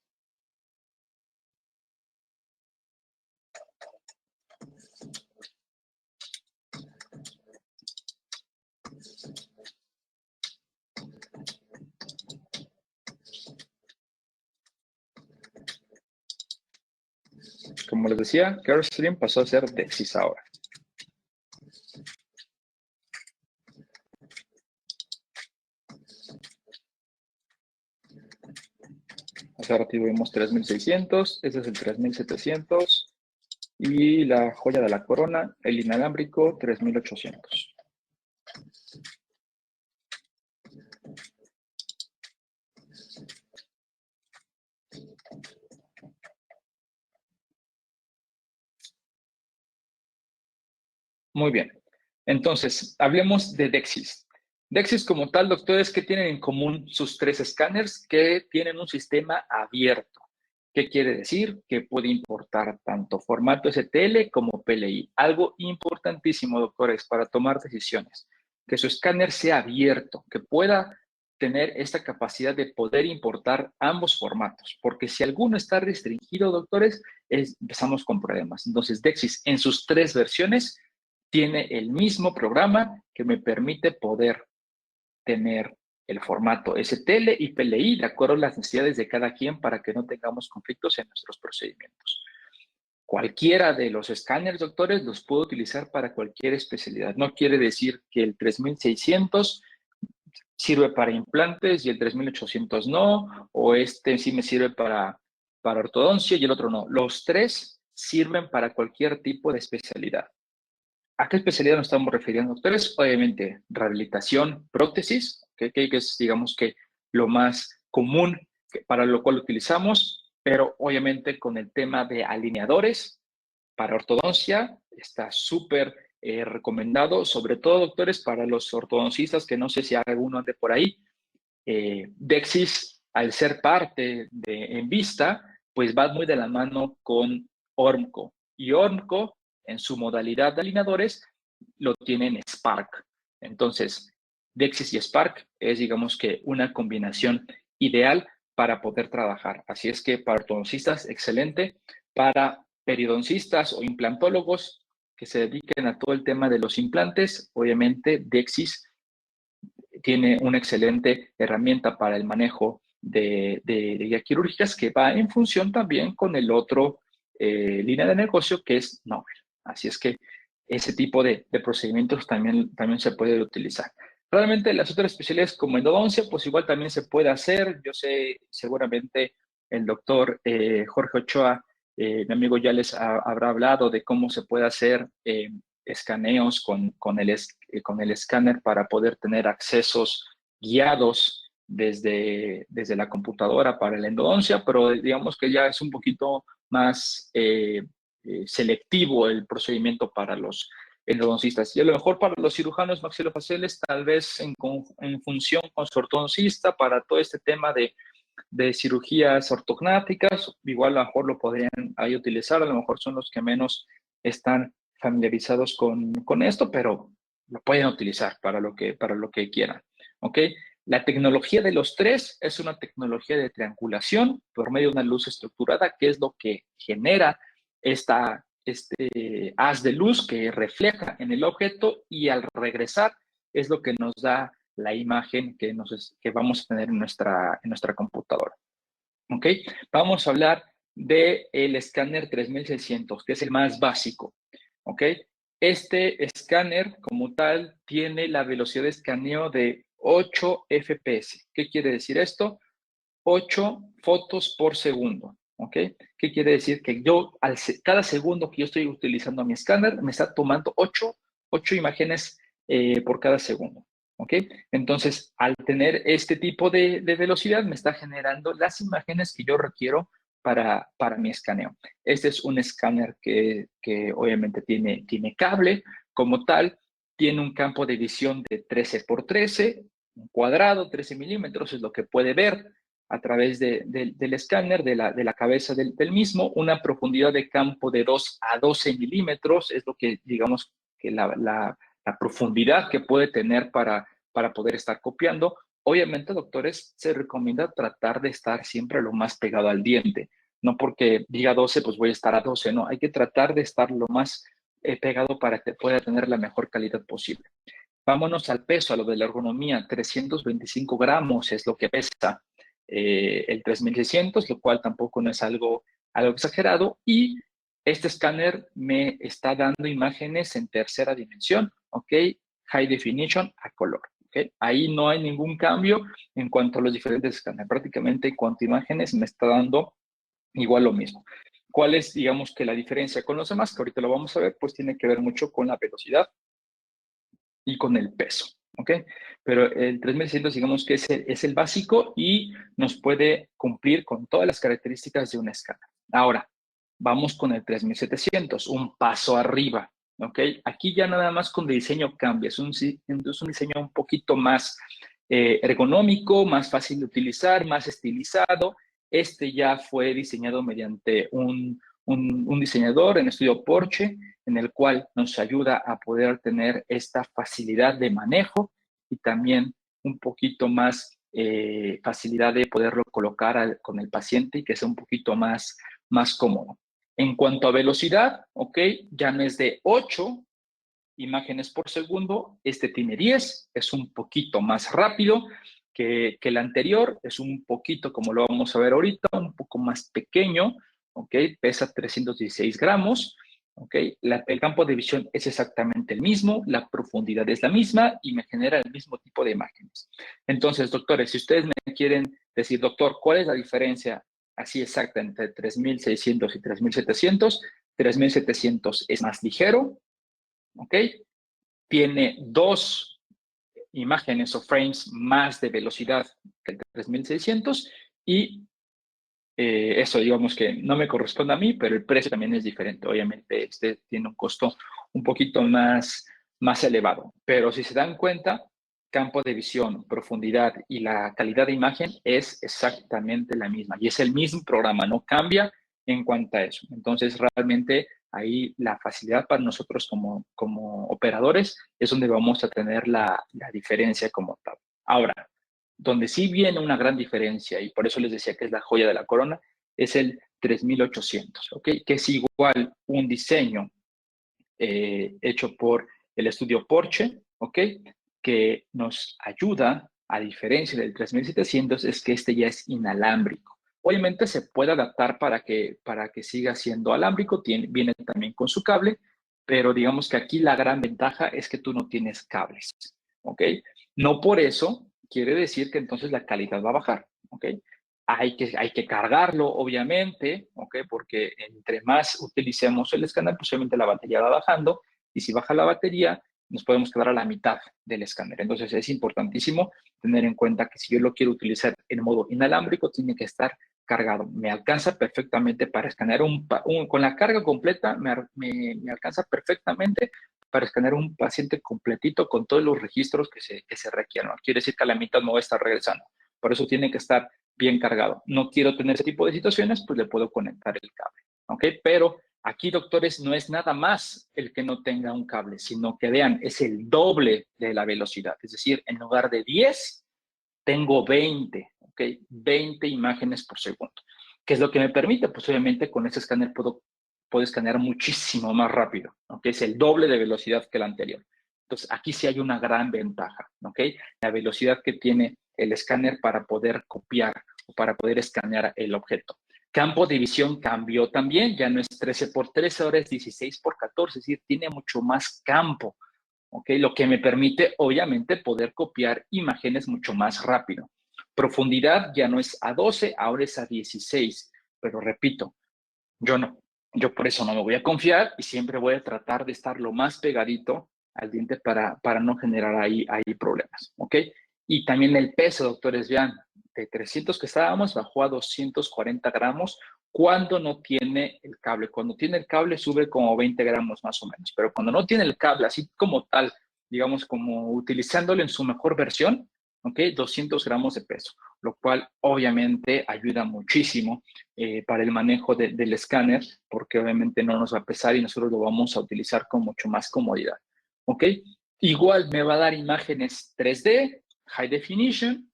Como les decía, Carestream pasó a ser DEXIS ahora. Hace rato vimos 3600, ese es el 3700 y la joya de la corona, el inalámbrico 3800. Muy bien. Entonces, hablemos de DEXIS. DEXIS como tal, doctores, ¿qué tienen en común sus tres escáneres? Que tienen un sistema abierto. ¿Qué quiere decir? Que puede importar tanto formato STL como PLI. Algo importantísimo, doctores, para tomar decisiones. Que su escáner sea abierto, que pueda tener esta capacidad de poder importar ambos formatos. Porque si alguno está restringido, doctores, empezamos con problemas. Entonces, DEXIS en sus tres versiones tiene el mismo programa que me permite poder tener el formato STL y PLI de acuerdo a las necesidades de cada quien para que no tengamos conflictos en nuestros procedimientos. Cualquiera de los escáneres, doctores, los puedo utilizar para cualquier especialidad. No quiere decir que el 3600 sirve para implantes y el 3800 no, o este sí me sirve para ortodoncia y el otro no. Los tres sirven para cualquier tipo de especialidad. ¿A qué especialidad nos estamos refiriendo, doctores? Obviamente, rehabilitación, prótesis, que es, digamos que, lo más común para lo cual utilizamos, pero obviamente con el tema de alineadores para ortodoncia, está súper recomendado, sobre todo, doctores, para los ortodoncistas, que no sé si alguno ande por ahí. DEXIS, al ser parte de Envista, pues va muy de la mano con Ormco. Y Ormco, en su modalidad de alineadores, lo tienen Spark. Entonces, DEXIS y Spark es, digamos que, una combinación ideal para poder trabajar. Así es que para ortodoncistas, excelente. Para periodoncistas o implantólogos que se dediquen a todo el tema de los implantes, obviamente DEXIS tiene una excelente herramienta para el manejo de guías quirúrgicas que va en función también con el otro línea de negocio que es Nobel. Así es que ese tipo de procedimientos también se puede utilizar. Realmente las otras especialidades como endodoncia, pues igual también se puede hacer. Yo sé, seguramente el doctor Jorge Ochoa, mi amigo, ya les habrá hablado de cómo se puede hacer escaneos con el escáner para poder tener accesos guiados desde la computadora para la endodoncia, pero digamos que ya es un poquito más selectivo el procedimiento para los endodoncistas. Y a lo mejor para los cirujanos maxilofaciales, tal vez en función con su ortodoncista, para todo este tema de cirugías ortognáticas, igual a lo mejor lo podrían ahí utilizar, a lo mejor son los que menos están familiarizados con esto, pero lo pueden utilizar para lo que quieran. ¿Ok? La tecnología de los tres es una tecnología de triangulación por medio de una luz estructurada, que es lo que genera este haz de luz que refleja en el objeto y al regresar es lo que nos da la imagen que vamos a tener en nuestra computadora. ¿Ok? Vamos a hablar del escáner 3600, que es el más básico. ¿Ok? Este escáner como tal tiene la velocidad de escaneo de 8 FPS. ¿Qué quiere decir esto? 8 fotos por segundo. ¿Ok? ¿Qué quiere decir? Que cada segundo que yo estoy utilizando mi escáner, me está tomando 8 imágenes por cada segundo. ¿Ok? Entonces, al tener este tipo de velocidad, me está generando las imágenes que yo requiero para mi escaneo. Este es un escáner que obviamente tiene cable como tal, tiene un campo de visión de 13 por 13, un cuadrado, 13 milímetros, es lo que puede ver a través del escáner, de la cabeza del mismo, una profundidad de campo de 2 a 12 milímetros, es lo que digamos que la profundidad que puede tener para poder estar copiando. Obviamente, doctores, se recomienda tratar de estar siempre lo más pegado al diente. No porque diga 12, pues voy a estar a 12, no. Hay que tratar de estar lo más pegado para que pueda tener la mejor calidad posible. Vámonos al peso, a lo de la ergonomía. 325 gramos es lo que pesa el 3600, lo cual tampoco no es algo exagerado. Y este escáner me está dando imágenes en tercera dimensión, ¿ok? High definition a color. ¿Okay? Ahí no hay ningún cambio en cuanto a los diferentes escáneres. Prácticamente en cuanto a imágenes me está dando igual lo mismo. ¿Cuál es, digamos, que la diferencia con los demás? Que ahorita lo vamos a ver, pues tiene que ver mucho con la velocidad y con el peso, ¿ok? Pero el 3600 digamos que es el básico y nos puede cumplir con todas las características de una escáner. Ahora, vamos con el 3700, un paso arriba, ¿ok? Aquí ya nada más con el diseño cambia, es un diseño un poquito más ergonómico, más fácil de utilizar, más estilizado. Este ya fue diseñado mediante un diseñador en estudio Porsche, en el cual nos ayuda a poder tener esta facilidad de manejo y también un poquito más facilidad de poderlo colocar con el paciente y que sea un poquito más cómodo. En cuanto a velocidad, ok, ya no es de 8 imágenes por segundo, este tiene 10, es un poquito más rápido que el anterior, es un poquito, como lo vamos a ver ahorita, un poco más pequeño, ok, pesa 316 gramos, ok, el campo de visión es exactamente el mismo, la profundidad es la misma y me genera el mismo tipo de imágenes. Entonces, doctores, si ustedes me quieren decir, doctor, ¿cuál es la diferencia así exacta entre 3600 y 3700? 3700 es más ligero, ¿ok? Tiene 2 imágenes o frames más de velocidad que el 3600 y eso digamos que no me corresponde a mí, pero el precio también es diferente. Obviamente este tiene un costo un poquito más elevado, pero si se dan cuenta, campo de visión, profundidad y la calidad de imagen es exactamente la misma y es el mismo programa, no cambia en cuanto a eso. Entonces realmente ahí la facilidad para nosotros como operadores es donde vamos a tener la diferencia como tal. Ahora, donde sí viene una gran diferencia, y por eso les decía que es la joya de la corona, es el 3800, ¿ok? Que es igual un diseño hecho por el estudio Porsche, ¿ok? Que nos ayuda, a diferencia del 3700, es que este ya es inalámbrico. Obviamente se puede adaptar para que siga siendo alámbrico, viene también con su cable, pero digamos que aquí la gran ventaja es que tú no tienes cables, ¿ok? No por eso quiere decir que entonces la calidad va a bajar, ¿ok? Hay que cargarlo, obviamente, ¿ok? Porque entre más utilicemos el escáner, pues obviamente la batería va bajando, y si baja la batería, nos podemos quedar a la mitad del escáner. Entonces es importantísimo tener en cuenta que si yo lo quiero utilizar en modo inalámbrico, tiene que estar cargado. Me alcanza perfectamente para escanear con la carga completa, me alcanza perfectamente para escanear un paciente completito con todos los registros que se requieran. Quiere decir que a la mitad no va a estar regresando. Por eso tiene que estar bien cargado. No quiero tener ese tipo de situaciones, pues le puedo conectar el cable, ¿ok? Pero aquí, doctores, no es nada más el que no tenga un cable, sino que vean, es el doble de la velocidad. Es decir, en lugar de 10, tengo 20, ¿ok? 20 imágenes por segundo. ¿Qué es lo que me permite? Pues obviamente con ese escáner puedo escanear muchísimo más rápido, ¿ok? Es el doble de velocidad que el anterior. Entonces, aquí sí hay una gran ventaja, ¿ok? La velocidad que tiene el escáner para poder copiar o para poder escanear el objeto. Campo de visión cambió también, ya no es 13 por 13, ahora es 16 por 14, es decir, tiene mucho más campo, ¿ok? Lo que me permite, obviamente, poder copiar imágenes mucho más rápido. Profundidad ya no es a 12, ahora es a 16, pero repito, yo por eso no me voy a confiar y siempre voy a tratar de estar lo más pegadito al diente para no generar ahí problemas, ¿ok? Y también el peso, doctores, vean, de 300 que estábamos bajó a 240 gramos cuando no tiene el cable. Cuando tiene el cable sube como 20 gramos más o menos, pero cuando no tiene el cable, así como tal, digamos, como utilizándolo en su mejor versión, ¿ok? 200 gramos de peso, lo cual obviamente ayuda muchísimo para el manejo del escáner, porque obviamente no nos va a pesar y nosotros lo vamos a utilizar con mucho más comodidad, ¿ok? Igual me va a dar imágenes 3D, High Definition,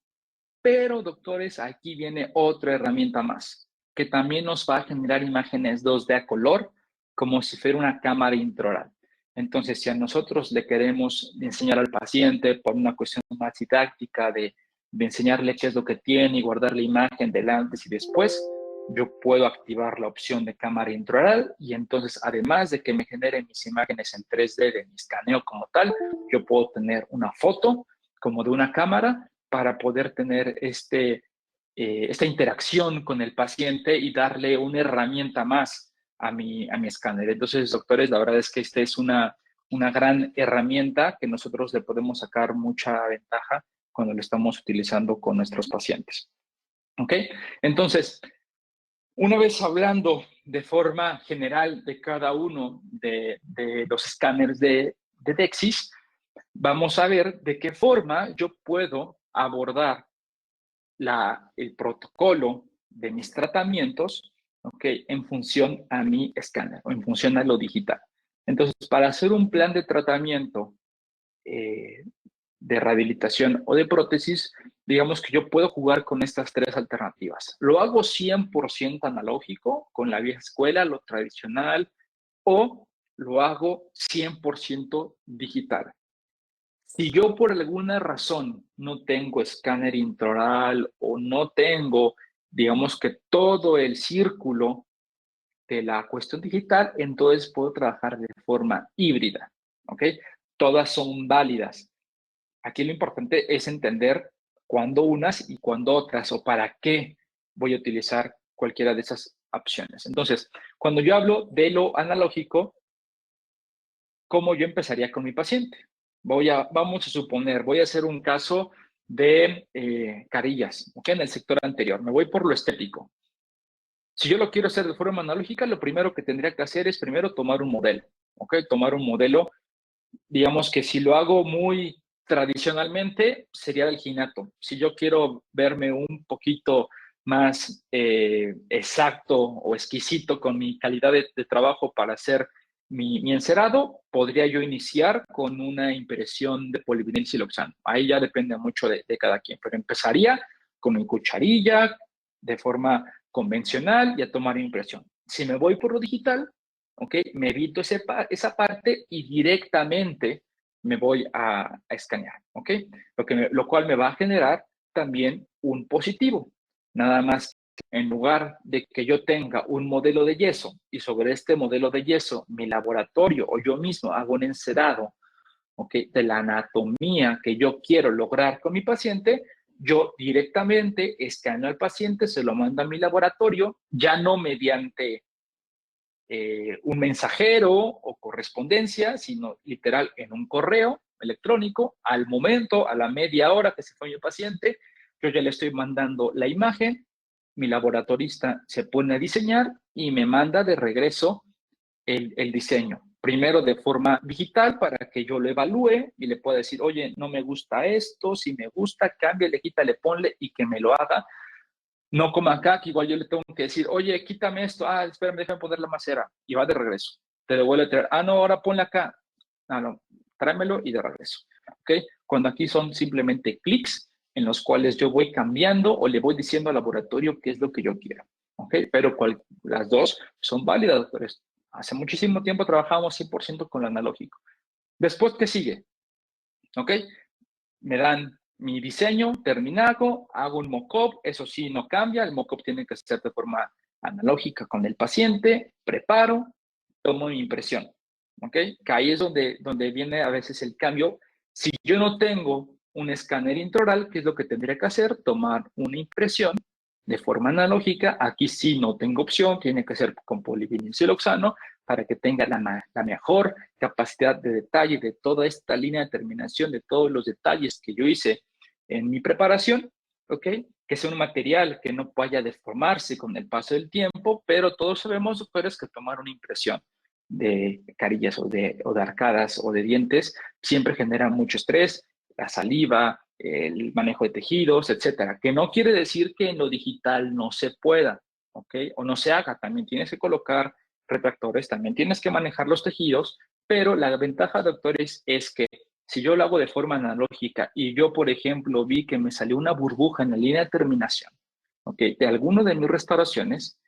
pero doctores, aquí viene otra herramienta más, que también nos va a generar imágenes 2D a color, como si fuera una cámara intraoral. Entonces, si a nosotros le queremos enseñar al paciente por una cuestión más didáctica de enseñarle qué es lo que tiene y guardar la imagen del antes y después, yo puedo activar la opción de cámara intraoral y entonces, además de que me genere mis imágenes en 3D de mi escaneo como tal, yo puedo tener una foto como de una cámara para poder tener esta interacción con el paciente y darle una herramienta más a mi escáner. Entonces, doctores, la verdad es que esta es una gran herramienta que nosotros le podemos sacar mucha ventaja cuando lo estamos utilizando con nuestros pacientes. ¿Ok? Entonces, una vez hablando de forma general de cada uno de los escáneres de DEXIS, vamos a ver de qué forma yo puedo abordar el protocolo de mis tratamientos, ¿ok? En función a mi escáner o en función a lo digital. Entonces, para hacer un plan de tratamiento de rehabilitación o de prótesis, digamos que yo puedo jugar con estas tres alternativas. Lo hago 100% analógico, con la vieja escuela, lo tradicional, o lo hago 100% digital. Si yo por alguna razón no tengo escáner intraoral o no tengo, digamos que todo el círculo de la cuestión digital, entonces puedo trabajar de forma híbrida, ¿ok? Todas son válidas. Aquí lo importante es entender cuándo unas y cuándo otras o para qué voy a utilizar cualquiera de esas opciones. Entonces, cuando yo hablo de lo analógico, ¿cómo yo empezaría con mi paciente? Vamos a suponer, voy a hacer un caso de carillas, ¿ok? En el sector anterior. Me voy por lo estético. Si yo lo quiero hacer de forma analógica, lo primero que tendría que hacer es primero tomar un modelo, ¿ok? Tomar un modelo, digamos que si lo hago muy tradicionalmente, sería del ginato. Si yo quiero verme un poquito más exacto o exquisito con mi calidad de trabajo para hacer mi encerado, podría yo iniciar con una impresión de polivinil siloxano. Ahí ya depende mucho de cada quien, pero empezaría con mi cucharilla de forma convencional y a tomar impresión. Si me voy por lo digital, ¿ok? Me evito esa parte y directamente me voy a escanear, ¿ok? Lo cual me va a generar también un positivo. Nada más, en lugar de que yo tenga un modelo de yeso y sobre este modelo de yeso mi laboratorio o yo mismo hago un encerado ¿ok? De la anatomía que yo quiero lograr con mi paciente, yo directamente escaneo al paciente, se lo mando a mi laboratorio, ya no mediante un mensajero o correspondencia, sino literal en un correo electrónico, al momento, a la media hora que se fue mi paciente, yo ya le estoy mandando la imagen, mi laboratorista se pone a diseñar y me manda de regreso el diseño. Primero de forma digital para que yo lo evalúe y le pueda decir, oye, no me gusta esto, si me gusta, cámbiale, quítale, ponle y que me lo haga. No como acá, que igual yo le tengo que decir, oye, quítame esto, espérame, déjame poner la macera, y va de regreso. Te devuelve a traer, no, ahora ponle acá. No, tráemelo y de regreso. ¿Ok? Cuando aquí son simplemente clics en los cuales yo voy cambiando o le voy diciendo al laboratorio qué es lo que yo quiero. ¿Ok? Pero las dos son válidas, doctores. Hace muchísimo tiempo trabajamos 100% con lo analógico. Después, ¿qué sigue? ¿Ok? Me dan mi diseño terminado, hago un mock-up, eso sí no cambia, el mock-up tiene que ser de forma analógica con el paciente, preparo, tomo mi impresión, ¿ok? Que ahí es donde viene a veces el cambio. Si yo no tengo un escáner intraoral, ¿qué es lo que tendría que hacer? Tomar una impresión de forma analógica. Aquí sí no tengo opción, tiene que ser con polivinilsiloxano para que tenga la mejor capacidad de detalle de toda esta línea de terminación, de todos los detalles que yo hice en mi preparación, ¿ok? Que sea un material que no vaya a deformarse con el paso del tiempo, pero todos sabemos, doctores, que tomar una impresión de carillas o de arcadas o de dientes siempre genera mucho estrés, la saliva, el manejo de tejidos, etcétera. Que no quiere decir que en lo digital no se pueda, ¿ok? O no se haga, también tienes que colocar retractores, también tienes que manejar los tejidos, pero la ventaja, doctores, es que si yo lo hago de forma analógica y yo, por ejemplo, vi que me salió una burbuja en la línea de terminación, ¿ok? De alguno de mis restauraciones,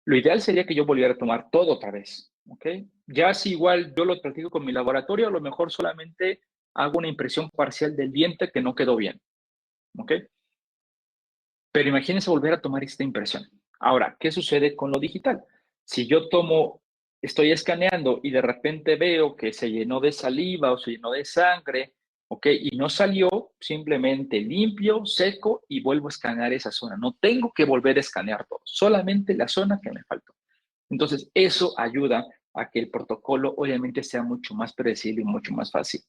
lo ideal sería que yo volviera a tomar todo otra vez, ¿ok? Ya si igual yo lo practico con mi laboratorio, a lo mejor solamente hago una impresión parcial del diente que no quedó bien, ¿ok? Pero imagínense volver a tomar esta impresión. Ahora, ¿qué sucede con lo digital? Si yo estoy escaneando y de repente veo que se llenó de saliva o se llenó de sangre, ¿ok? Y no salió, simplemente limpio, seco y vuelvo a escanear esa zona. No tengo que volver a escanear todo, solamente la zona que me faltó. Entonces, eso ayuda a que el protocolo obviamente sea mucho más predecible y mucho más fácil.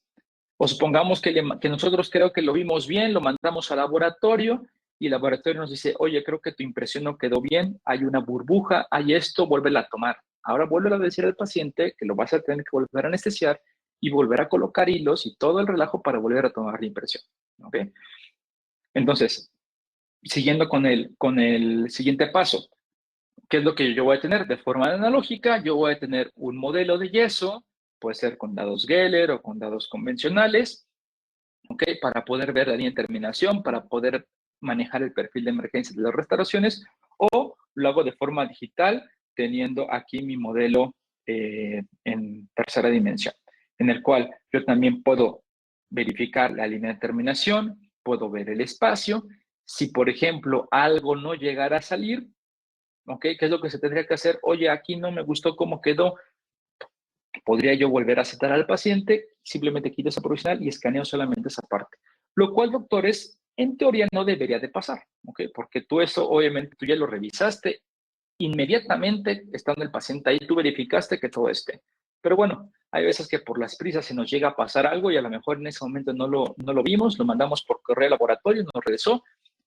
O supongamos que nosotros creo que lo vimos bien, lo mandamos al laboratorio y el laboratorio nos dice, oye, creo que tu impresión no quedó bien, hay una burbuja, hay esto, vuélvela a tomar. Ahora vuelve a decir al paciente que lo vas a tener que volver a anestesiar y volver a colocar hilos y todo el relajo para volver a tomar la impresión. ¿Ok? Entonces, siguiendo con el siguiente paso, ¿qué es lo que yo voy a tener? De forma analógica, yo voy a tener un modelo de yeso, puede ser con dados Geller o con dados convencionales, ¿ok? Para poder ver la línea de terminación, para poder manejar el perfil de emergencia de las restauraciones, o lo hago de forma digital, teniendo aquí mi modelo en tercera dimensión, en el cual yo también puedo verificar la línea de terminación, puedo ver el espacio. Si, por ejemplo, algo no llegara a salir, ¿ok? ¿Qué es lo que se tendría que hacer? Oye, aquí no me gustó cómo quedó. Podría yo volver a citar al paciente, simplemente quito esa provisional y escaneo solamente esa parte. Lo cual, doctores, en teoría no debería de pasar, ¿ok? Porque tú eso, obviamente, tú ya lo revisaste inmediatamente, estando el paciente ahí, tú verificaste que todo esté. Pero bueno, hay veces que por las prisas se nos llega a pasar algo y a lo mejor en ese momento no lo vimos, lo mandamos por correo al laboratorio, nos regresó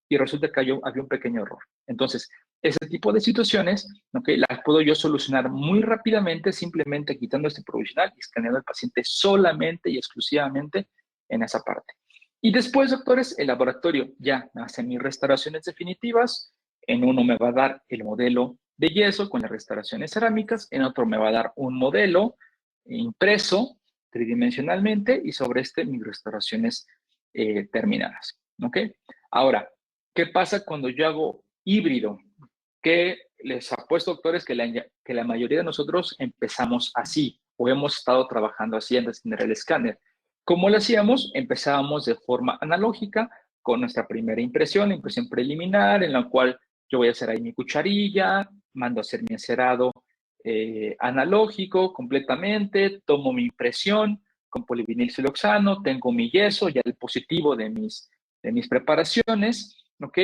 y resulta que había un pequeño error. Entonces, ese tipo de situaciones, ¿okay? Las puedo yo solucionar muy rápidamente, simplemente quitando este provisional y escaneando al paciente solamente y exclusivamente en esa parte. Y después, doctores, el laboratorio ya hace mis restauraciones definitivas. En uno me va a dar el modelo de yeso con las restauraciones cerámicas, en otro me va a dar un modelo impreso tridimensionalmente y sobre este mis restauraciones terminadas. ¿Ok? Ahora, ¿qué pasa cuando yo hago híbrido? Que les apuesto, doctores, que la mayoría de nosotros empezamos así o hemos estado trabajando así antes de tener el escáner. ¿Cómo lo hacíamos? Empezábamos de forma analógica con nuestra primera impresión, impresión preliminar, en la cual yo voy a hacer ahí mi cucharilla, mando a hacer mi encerado analógico completamente, tomo mi impresión, con polivinilsiloxano, tengo mi yeso, ya el positivo de mis preparaciones, ¿ok?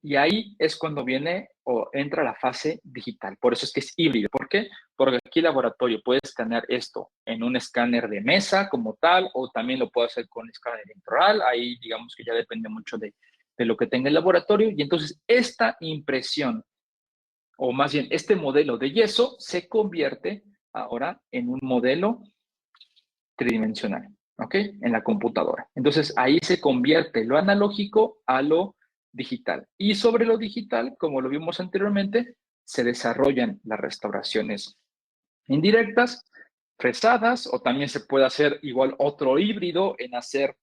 Y ahí es cuando viene o entra la fase digital. Por eso es que es híbrido. ¿Por qué? Porque aquí el laboratorio puede escanear esto en un escáner de mesa como tal, o también lo puede hacer con escáner intraoral. Ahí digamos que ya depende mucho de lo que tenga el laboratorio. Y entonces esta impresión, o más bien este modelo de yeso, se convierte ahora en un modelo tridimensional, ¿ok? En la computadora. Entonces ahí se convierte lo analógico a lo digital. Y sobre lo digital, como lo vimos anteriormente, se desarrollan las restauraciones indirectas, fresadas, o también se puede hacer igual otro híbrido en hacer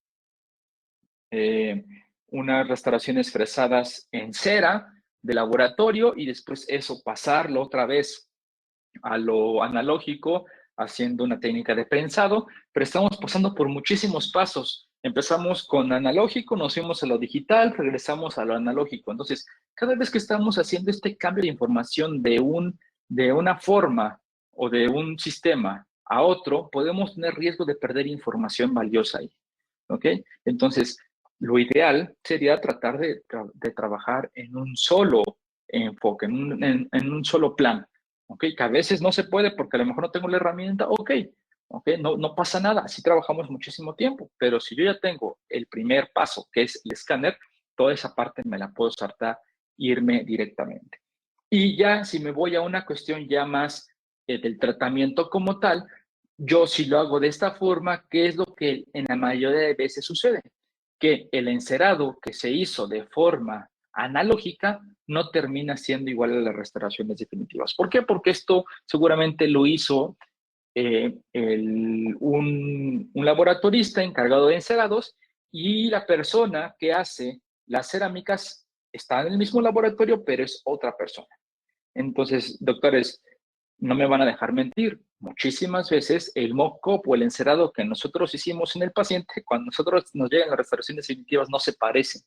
unas restauraciones fresadas en cera de laboratorio y después eso pasarlo otra vez a lo analógico, haciendo una técnica de prensado, pero estamos pasando por muchísimos pasos. Empezamos con analógico, nos fuimos a lo digital, regresamos a lo analógico. Entonces, cada vez que estamos haciendo este cambio de información de una forma o de un sistema a otro, podemos tener riesgo de perder información valiosa ahí. ¿Ok? Entonces, lo ideal sería tratar de trabajar en un solo enfoque, en un solo plan. ¿Ok? Que a veces no se puede porque a lo mejor no tengo la herramienta, ok, no pasa nada, así trabajamos muchísimo tiempo, pero si yo ya tengo el primer paso, que es el escáner, toda esa parte me la puedo saltar, irme directamente. Y ya si me voy a una cuestión ya más del tratamiento como tal, yo si lo hago de esta forma, ¿qué es lo que en la mayoría de veces sucede? Que el encerado que se hizo de forma analógica no termina siendo igual a las restauraciones definitivas. ¿Por qué? Porque esto seguramente lo hizo un laboratorista encargado de encerados y la persona que hace las cerámicas está en el mismo laboratorio, pero es otra persona. Entonces, doctores, no me van a dejar mentir. Muchísimas veces el mock-up o el encerado que nosotros hicimos en el paciente, cuando nosotros nos llegan las restauraciones definitivas, no se parecen.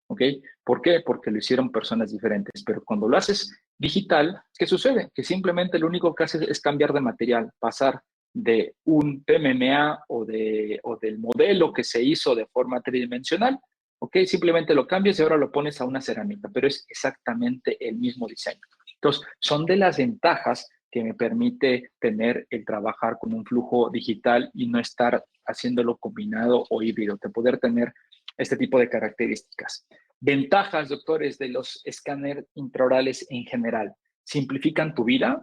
¿Ok? ¿Por qué? Porque lo hicieron personas diferentes. Pero cuando lo haces digital, ¿qué sucede? Que simplemente lo único que haces es cambiar de material, pasar de un PMMA o del modelo que se hizo de forma tridimensional, ¿ok? Simplemente lo cambias y ahora lo pones a una cerámica, pero es exactamente el mismo diseño. Entonces, son de las ventajas que me permite tener el trabajar con un flujo digital y no estar haciéndolo combinado o híbrido, de poder tener este tipo de características. Ventajas, doctores, de los escáneres intraorales en general. Simplifican tu vida.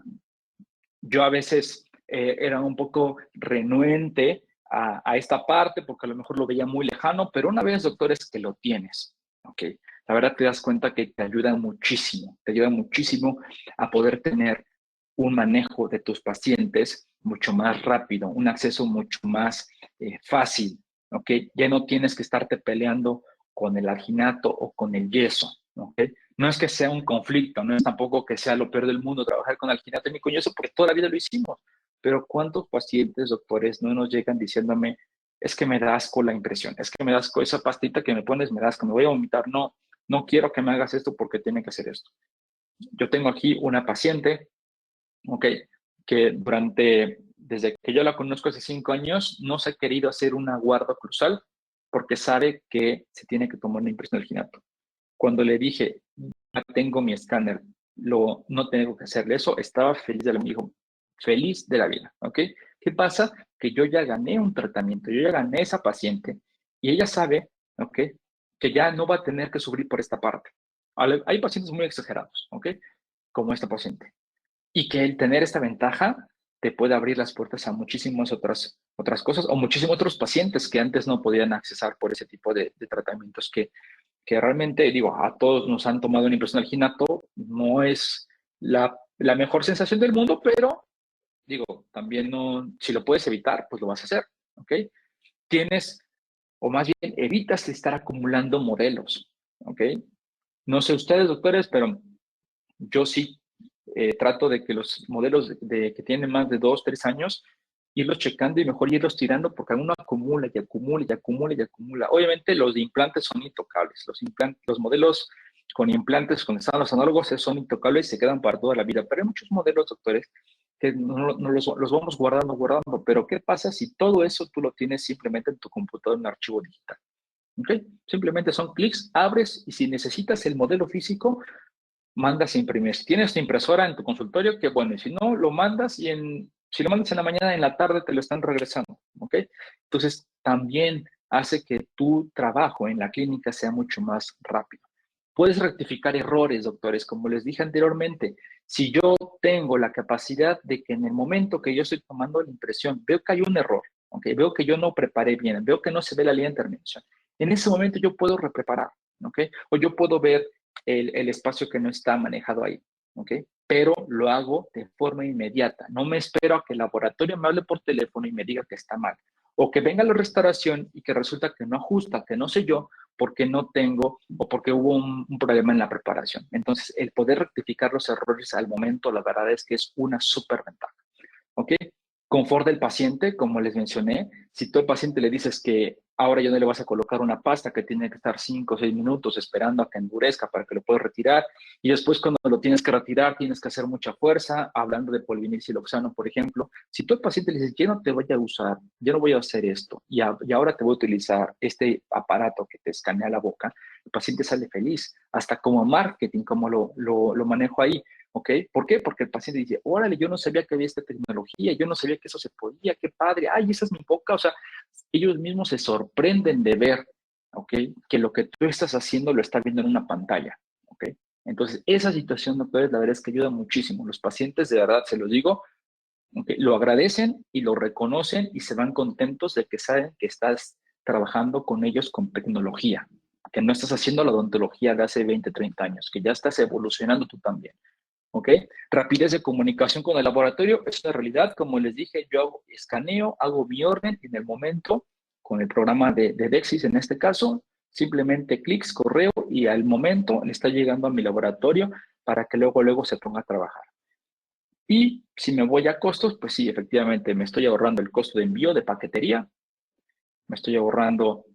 Yo a veces era un poco renuente a esta parte porque a lo mejor lo veía muy lejano, pero una vez, doctores, que lo tienes, ¿ok? La verdad te das cuenta que te ayuda muchísimo a poder tener un manejo de tus pacientes mucho más rápido, un acceso mucho más fácil, ¿ok? Ya no tienes que estarte peleando con el alginato o con el yeso, ¿ok? No es que sea un conflicto, no es tampoco que sea lo peor del mundo trabajar con alginato y micoyeso, porque toda la vida lo hicimos. Pero ¿cuántos pacientes, doctores, no nos llegan diciéndome, es que me da asco la impresión, es que me da asco esa pastita que me pones, me da asco, me voy a vomitar, no quiero que me hagas esto porque tiene que hacer esto. Yo tengo aquí una paciente, ¿ok? Que desde que yo la conozco hace 5 años, no se ha querido hacer una guarda cruzal porque sabe que se tiene que tomar una impresión del alginato. Cuando le dije, ya tengo mi escáner, no tengo que hacerle eso, estaba feliz de la vida, feliz de la vida, ¿ok? ¿Qué pasa? Que yo ya gané un tratamiento, yo ya gané esa paciente y ella sabe, ¿ok? Que ya no va a tener que sufrir por esta parte. Hay pacientes muy exagerados, ¿ok? Como esta paciente. Y que el tener esta ventaja te puede abrir las puertas a muchísimas otras cosas o muchísimos otros pacientes que antes no podían accesar por ese tipo de tratamientos que realmente, digo, a todos nos han tomado una impresión alginato, no es la mejor sensación del mundo, pero digo, también no, si lo puedes evitar, pues lo vas a hacer, ¿ok? Tienes, o más bien, evitas estar acumulando modelos, ¿ok? No sé ustedes, doctores, pero yo sí trato de que los modelos que tienen más de 2, 3 años, irlos checando y mejor irlos tirando porque uno acumula y acumula y acumula y acumula. Obviamente los de implantes son intocables. Los modelos con implantes, con están los análogos, son intocables y se quedan para toda la vida. Pero hay muchos modelos, doctores, que no los vamos guardando, pero ¿qué pasa si todo eso tú lo tienes simplemente en tu computadora en un archivo digital? ¿Ok? Simplemente son clics, abres y si necesitas el modelo físico, mandas a imprimir. Si tienes tu impresora en tu consultorio, qué bueno. Y si no, lo mandas y si lo mandas en la mañana, en la tarde te lo están regresando. ¿Ok? Entonces, también hace que tu trabajo en la clínica sea mucho más rápido. Puedes rectificar errores, doctores, como les dije anteriormente. Si yo tengo la capacidad de que en el momento que yo estoy tomando la impresión, veo que hay un error, ¿okay? Veo que yo no preparé bien, veo que no se ve la línea de terminación. En ese momento yo puedo repreparar, ¿ok? O yo puedo ver el espacio que no está manejado ahí, ¿ok? Pero lo hago de forma inmediata. No me espero a que el laboratorio me hable por teléfono y me diga que está mal. O que venga la restauración y que resulta que no ajusta, que no sé yo, porque no tengo o porque hubo un problema en la preparación. Entonces, el poder rectificar los errores al momento, la verdad es que es una súper ventaja. ¿Ok? Confort del paciente, como les mencioné, si tú al paciente le dices que ahora ya no le vas a colocar una pasta que tiene que estar 5 o 6 minutos esperando a que endurezca para que lo puedas retirar, y después cuando lo tienes que retirar tienes que hacer mucha fuerza, hablando de polivinilciloxano, por ejemplo, si tú al paciente le dices, yo no te voy a usar, yo no voy a hacer esto, y ahora te voy a utilizar este aparato que te escanea la boca, el paciente sale feliz, hasta como marketing, como lo manejo ahí. ¿Ok? ¿Por qué? Porque el paciente dice, órale, yo no sabía que había esta tecnología, yo no sabía que eso se podía, qué padre, ay, esa es mi boca. O sea, ellos mismos se sorprenden de ver, ¿ok? Que lo que tú estás haciendo lo está viendo en una pantalla, ¿ok? Entonces, esa situación, doctores, la verdad es que ayuda muchísimo. Los pacientes, de verdad, se los digo, ¿okay? Lo agradecen y lo reconocen y se van contentos de que saben que estás trabajando con ellos con tecnología, que no estás haciendo la odontología de hace 20, 30 años, que ya estás evolucionando tú también. ¿Ok? Rapidez de comunicación con el laboratorio es una realidad. Como les dije, yo escaneo, hago mi orden en el momento con el programa de Dexis en este caso, simplemente clics, correo y al momento le está llegando a mi laboratorio para que luego se ponga a trabajar. Y si me voy a costos, pues sí, efectivamente me estoy ahorrando el costo de envío de paquetería, me estoy ahorrando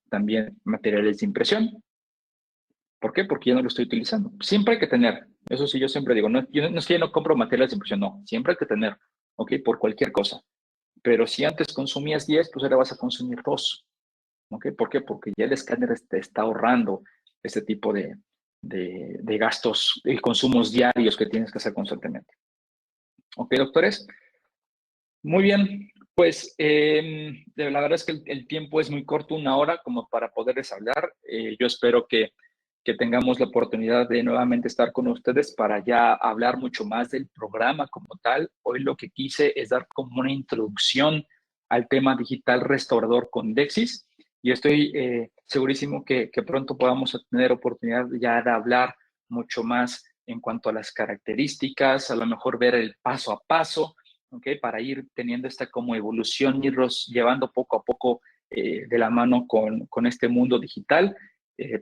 también materiales de impresión. ¿Por qué? Porque yo no lo estoy utilizando. Siempre hay que tener, eso sí, yo siempre digo, no, yo no es que yo no compro materiales de impresión, no, siempre hay que tener, ¿ok? Por cualquier cosa. Pero si antes consumías 10, pues ahora vas a consumir 2, ¿ok? ¿Por qué? Porque ya el escáner te está ahorrando este tipo de gastos y consumos diarios que tienes que hacer constantemente. ¿Ok, doctores? Muy bien, pues la verdad es que el tiempo es muy corto, 1 hora, como para poderles hablar. Yo espero que tengamos la oportunidad de nuevamente estar con ustedes para ya hablar mucho más del programa como tal. Hoy lo que quise es dar como una introducción al tema digital restaurador con Dexis y estoy segurísimo que pronto podamos tener oportunidad ya de hablar mucho más en cuanto a las características, a lo mejor ver el paso a paso, ¿okay? Para ir teniendo esta como evolución, irlos llevando poco a poco de la mano con este mundo digital.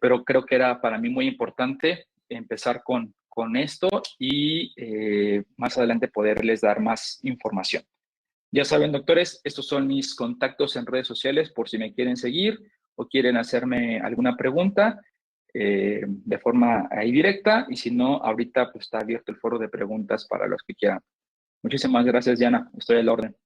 Pero creo que era para mí muy importante empezar con esto y más adelante poderles dar más información. Ya saben, doctores, estos son mis contactos en redes sociales por si me quieren seguir o quieren hacerme alguna pregunta de forma ahí directa y si no, ahorita pues está abierto el foro de preguntas para los que quieran. Muchísimas gracias, Diana. Estoy a la orden.